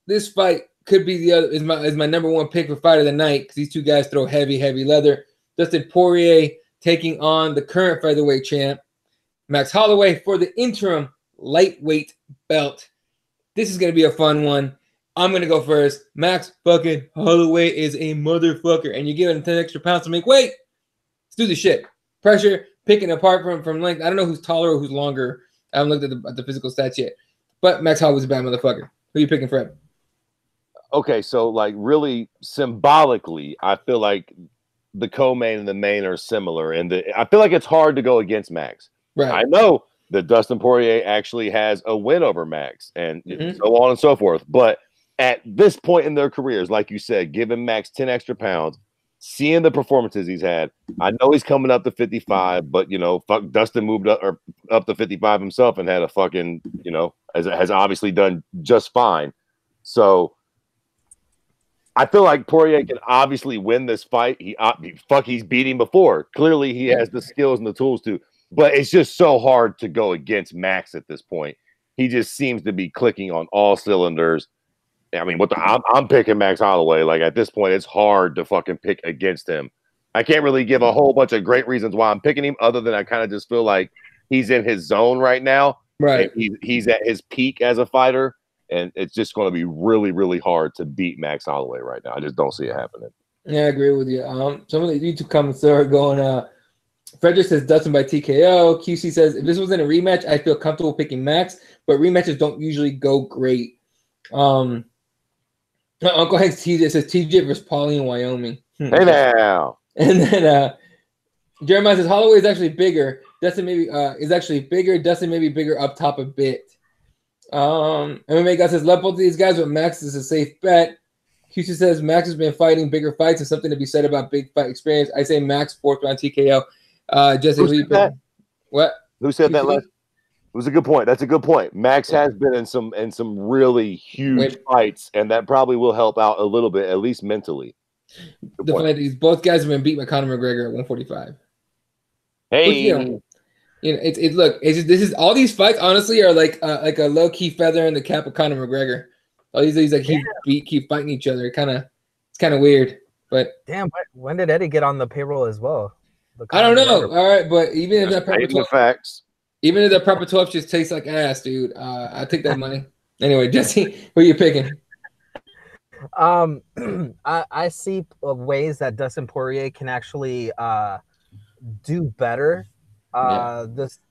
This fight could be is my number 1 pick for fight of the night because these 2 guys throw heavy leather. Dustin Poirier taking on the current featherweight champ Max Holloway for the interim lightweight belt. This is going to be a fun one. I'm going to go first. Max fucking Holloway is a motherfucker. And you give him 10 extra pounds to make weight. Let's do the shit. Pressure, picking apart from length. I don't know who's taller or who's longer. I haven't looked at the physical stats yet. But Max Holloway's a bad motherfucker. Who are you picking, Fred? Okay, so really symbolically, I feel like the co-main and the main are similar. And I feel like it's hard to go against Max. Right. I know that Dustin Poirier actually has a win over Max and so on and so forth. But at this point in their careers, like you said, giving Max 10 extra pounds, seeing the performances he's had, I know he's coming up to 55, but fuck, Dustin moved up to 55 himself and had a fucking, has obviously done just fine. So I feel like Poirier can obviously win this fight. He's beat him before. Clearly, he has the skills and the tools to. But it's just so hard to go against Max at this point. He just seems to be clicking on all cylinders. I mean, I'm picking Max Holloway. Like at this point, it's hard to fucking pick against him. I can't really give a whole bunch of great reasons why I'm picking him, other than I kind of just feel like he's in his zone right now. Right. He's at his peak as a fighter. And it's just going to be really, really hard to beat Max Holloway right now. I just don't see it happening. Yeah, I agree with you. Some of the YouTube comments are going, Frederick says Dustin by TKO. QC says, if this wasn't a rematch, I feel comfortable picking Max, but rematches don't usually go great. Uncle Hank's TJ says TJ versus Paulie in Wyoming. Hey now. And then Jeremiah says Holloway is actually bigger. Dustin is actually bigger. Dustin may be bigger up top a bit. MMA guy says love both of these guys, but Max is a safe bet. QC says Max has been fighting bigger fights and something to be said about big fight experience. I say Max 4th round TKO. Jesse, who you pick? What? Who said that last? It was a good point. That's a good point. Max has been in some really huge fights, and that probably will help out a little bit, at least mentally. The fact is, both guys have been beat by Conor McGregor at 145. Hey. Which, this is all these fights honestly are like a low key feather in the cap of Conor McGregor. All these keep fighting each other. It's kind of weird. But damn, when did Eddie get on the payroll as well? I don't know. All right, but even if that proper 12, facts, even if that proper 12 just tastes like ass, dude, I take that money. Anyway, Jesse, who are you picking? I see ways that Dustin Poirier can actually do better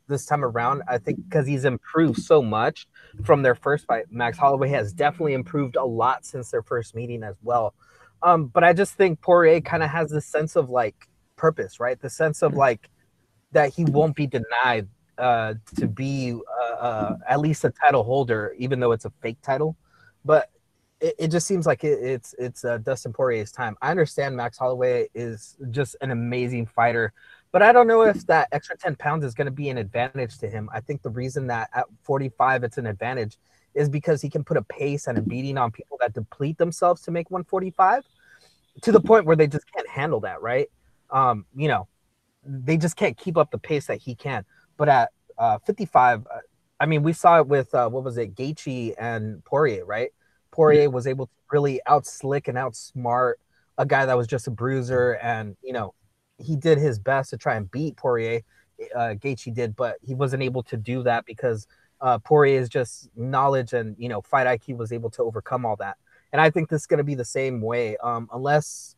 this time around. I think because he's improved so much from their first fight. Max Holloway has definitely improved a lot since their first meeting as well. But I just think Poirier kind of has this sense of like purpose, right? The sense of like that he won't be denied to be at least a title holder, even though it's a fake title. But it just seems like it's Dustin Poirier's time. I understand Max Holloway is just an amazing fighter, But I don't know if that extra 10 pounds is going to be an advantage to him. I think the reason that at 45 it's an advantage is because he can put a pace and a beating on people that deplete themselves to make 145 to the point where they just can't handle that, right? You know, they just can't keep up the pace that he can. But at 55, I mean, we saw it with, what was it, Gaethje and Poirier, right? Poirier was able to really outslick and outsmart a guy that was just a bruiser, and, you know, he did his best to try and beat Poirier. Gaethje did, but he wasn't able to do that because Poirier's just knowledge and, you know, fight IQ was able to overcome all that. And I think this is going to be the same way, unless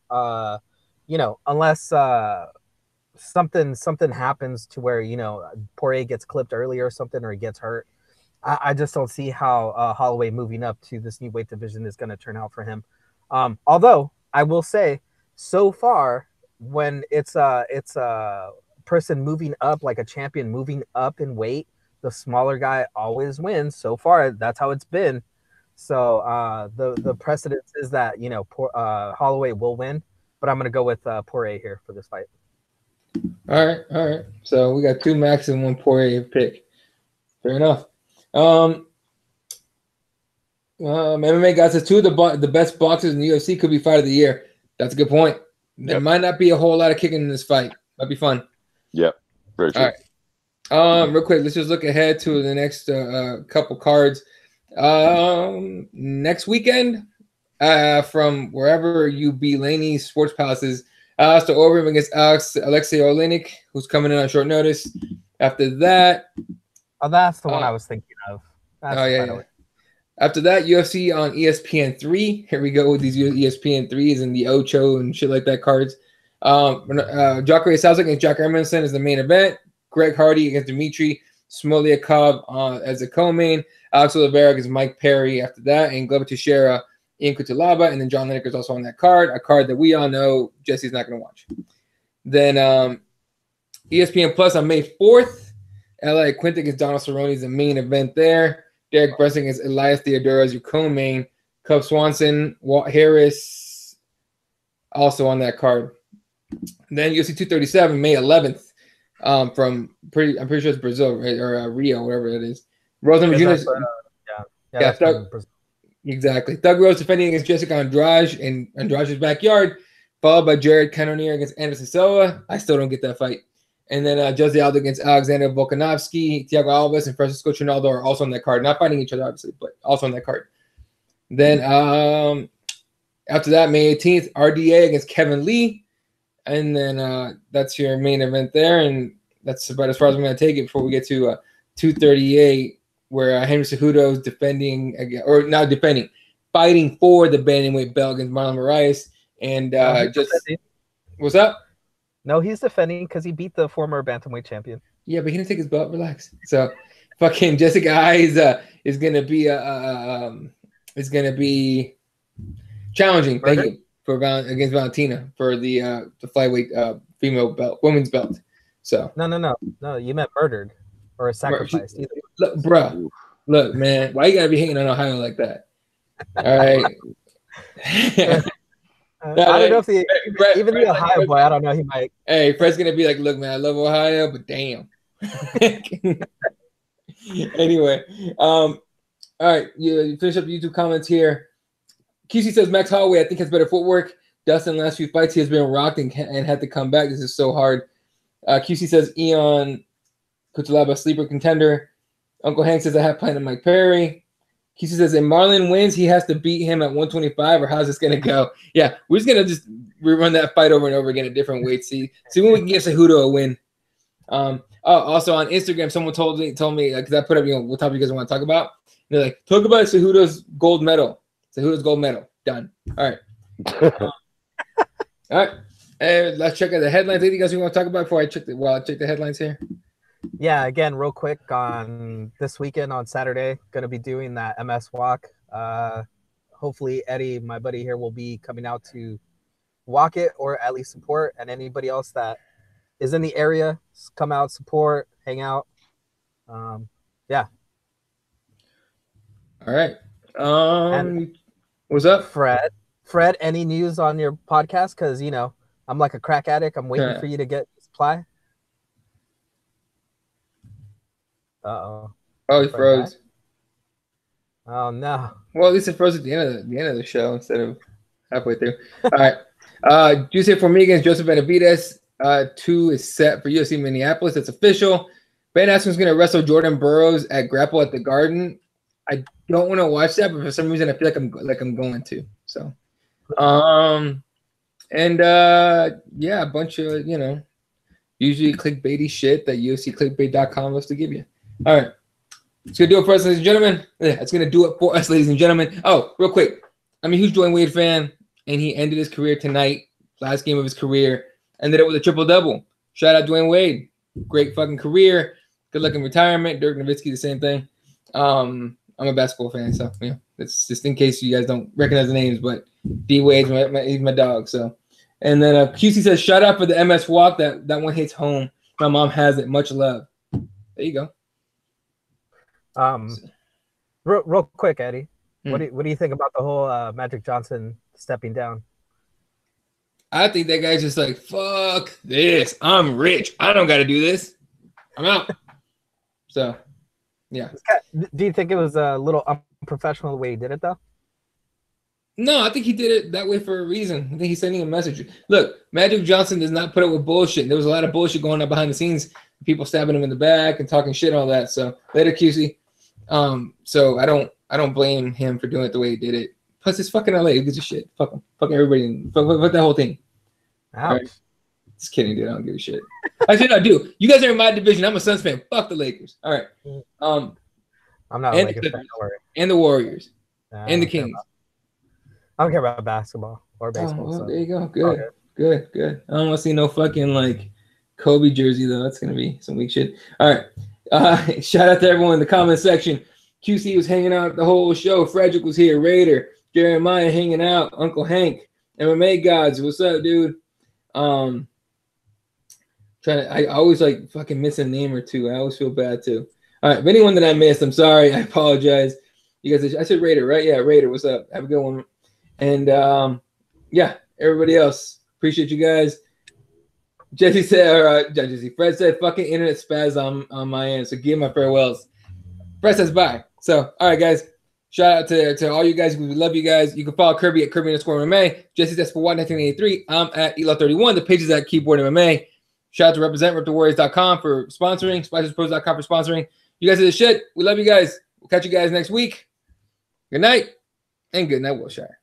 something happens to where, you know, Poirier gets clipped early or something, or he gets hurt. I just don't see how Holloway moving up to this new weight division is going to turn out for him. Although I will say, so far, when it's a person moving up, like a champion moving up in weight, the smaller guy always wins. So far, that's how it's been. So the precedence is that, you know, Holloway will win, but I'm gonna go with Poirier here for this fight. All right. So we got 2 Max and 1 Poirier pick. Fair enough. MMA guy says 2 of the best boxers in the UFC could be fight of the year. That's a good point. There might not be a whole lot of kicking in this fight. Might be fun. Yep. Very true. All right. Real quick, let's just look ahead to the next couple cards. Next weekend, from wherever you be, Laney Sports Palaces, Alistair Overeem against Alexei Oleinik, who's coming in on short notice. After that, that's the one I was thinking of. Yeah. After that, UFC on ESPN3. Here we go with these ESPN3s and the Ocho and shit like that cards. Jacare Souza against Jack Hermanson is the main event. Greg Hardy against Dmitry Smoliakov as a co-main. Alex Oliveira against Mike Perry after that. And Glover Teixeira, Ian Cutelaba. And then John Lineker is also on that card. A card that we all know Jesse's not going to watch. Then ESPN Plus on May 4th. LA Quinta against Donald Cerrone is the main event there. Derek Brunson against Elias Theodorou as your co-main. Cub Swanson, Walt Harris, also on that card. And then UFC 237, May 11th, I'm pretty sure it's Brazil, right? Or Rio, whatever it is. Rose Namajunas. Exactly. Thug Rose defending against Jessica Andrade in Andrade's backyard, followed by Jared Cannonier against Anderson Silva. I still don't get that fight. And then Jose Aldo against Alexander Volkanovski, Thiago Alves, and Francisco Trinaldo are also on that card. Not fighting each other, obviously, but also on that card. Then after that, May 18th, RDA against Kevin Lee. And then that's your main event there. And that's about as far as I'm going to take it before we get to 238, where Henry Cejudo is defending, fighting for the bantamweight belt against Marlon Moraes. And what's up? No, he's defending because he beat the former bantamweight champion. Yeah, but he didn't take his belt. Relax. So, fucking Jessica Eyes is gonna be challenging. Thank you for against Valentina for the flyweight female belt, women's belt. So no, you meant murdered or sacrificed. Look, bro, look, man, why you gotta be hating on Ohio like that? All right. I don't know if even the Ohio boy, I don't know, he might. Hey, Fred's gonna be like, look, man, I love Ohio, but damn. Anyway, all right, you finish up the YouTube comments here. QC says Max Holloway, I think, has better footwork. Dustin, last few fights, he has been rocked and had to come back. This is so hard. QC says Ion Cutelaba, sleeper contender. Uncle Hank says I have planned on Mike Perry. QC says if Marlon wins, he has to beat him at 125, or how's this gonna go? Yeah, we're just gonna just rerun that fight over and over again at different weights. See when we can get Cejudo a win. Also on Instagram, someone told me because I put up, what topic you guys want to talk about. And they're like, talk about Cejudo's gold medal. Cejudo's gold medal. Done. All right. All right. Let's check out the headlines. Anything else you want to talk about before I check the headlines here? Yeah, again, real quick, on this weekend on Saturday, going to be doing that MS walk. Hopefully Eddie, my buddy here, will be coming out to walk it or at least support, and anybody else that is in the area, come out, support, hang out. Yeah. All right. What's up, Fred, any news on your podcast? Because I'm like a crack addict. I'm waiting for you to get supply. Uh-oh. Oh, he froze. Oh no. Well, at least it froze at the end of the show instead of halfway through. All right. Juicy for me against Joseph Benavidez. 2 is set for UFC Minneapolis. It's official. Ben Askren's going to wrestle Jordan Burroughs at Grapple at the Garden. I don't want to watch that, but for some reason I feel like I'm going to. So, yeah, a bunch of usually clickbaity shit that UFCclickbait.com loves to give you. All right. It's going to do it for us, ladies and gentlemen. Yeah, it's going to do it for us, ladies and gentlemen. Oh, real quick. I'm a huge Dwayne Wade fan, and he ended his career tonight, last game of his career, ended up with a triple-double. Shout out Dwayne Wade. Great fucking career. Good luck in retirement. Dirk Nowitzki, the same thing. I'm a basketball fan, so, it's just in case you guys don't recognize the names, but D Wade's he's my dog, so. And then QC says, shout out for the MS walk. That one hits home. My mom has it. Much love. There you go. Real quick, Eddie. What do you think about the whole Magic Johnson stepping down? I think that guy's just like, fuck this. I'm rich. I don't got to do this. I'm out. So, yeah. Do you think it was a little unprofessional the way he did it, though? No, I think he did it that way for a reason. I think he's sending a message. Look, Magic Johnson does not put up with bullshit. There was a lot of bullshit going on behind the scenes. People stabbing him in the back and talking shit and all that. So, later, QC. So I don't blame him for doing it the way he did it. Plus, it's fucking LA. Who gives a shit? Fuck him. Fuck everybody. Fuck that whole thing. Ouch. Right? Just kidding, dude. I don't give a shit. Actually, no, dude. You guys are in my division. I'm a Suns fan. Fuck the Lakers. All right. I'm not a Lakers fan. Don't worry. And the Warriors. And the Kings. I don't care about basketball or baseball. Well, there you go. Good. Good. I don't want to see no fucking Kobe jersey though. That's gonna be some weak shit. All right. Shout out to everyone in the comment section. QC was hanging out the whole show. Frederick was here. Raider. Jeremiah hanging out. Uncle Hank. MMA Gods. What's up, dude? I always fucking miss a name or two. I always feel bad too. All right. If anyone that I missed, I'm sorry. I apologize. You guys, I said Raider, right? Yeah, Raider. What's up? Have a good one. And yeah, everybody else. Appreciate you guys. Jesse said, Fred said, fucking internet spaz on my end. So give my farewells. Fred says bye. So, all right, guys. Shout out to all you guys. We love you guys. You can follow Kirby at Kirby_MMA. Jesse says for 1983. I'm at Elo31. The page is at Keyboard MMA. Shout out to RepTheWarriors.com for sponsoring. SplashesPros.com for sponsoring. You guys are the shit. We love you guys. We'll catch you guys next week. Good night. And good night, Wilshire.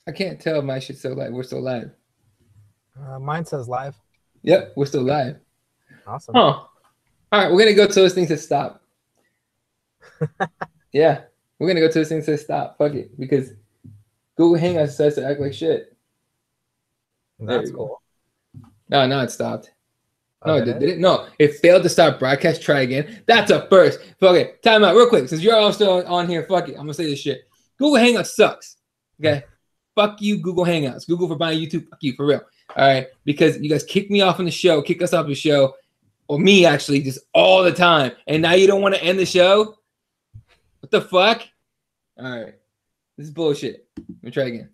I can't tell if my shit's still live. We're still live. Mine says live. Yep, we're still live. Awesome. Oh, all right. We're gonna go till this thing says stop. Yeah, we're gonna go till this thing says stop. Fuck it, because Google Hangouts says to act like shit. That's cool. No, it stopped. No, it did it? No, it failed to stop broadcast. Try again. That's a first. Okay, time out real quick. Since you're all still on here, fuck it. I'm gonna say this shit. Google Hangouts sucks. Okay. Fuck you, Google Hangouts. Google for buying YouTube. Fuck you, for real. All right. Because you guys kick me off on the show, kick us off the show, or me actually, just all the time. And now you don't want to end the show? What the fuck? All right. This is bullshit. Let me try again.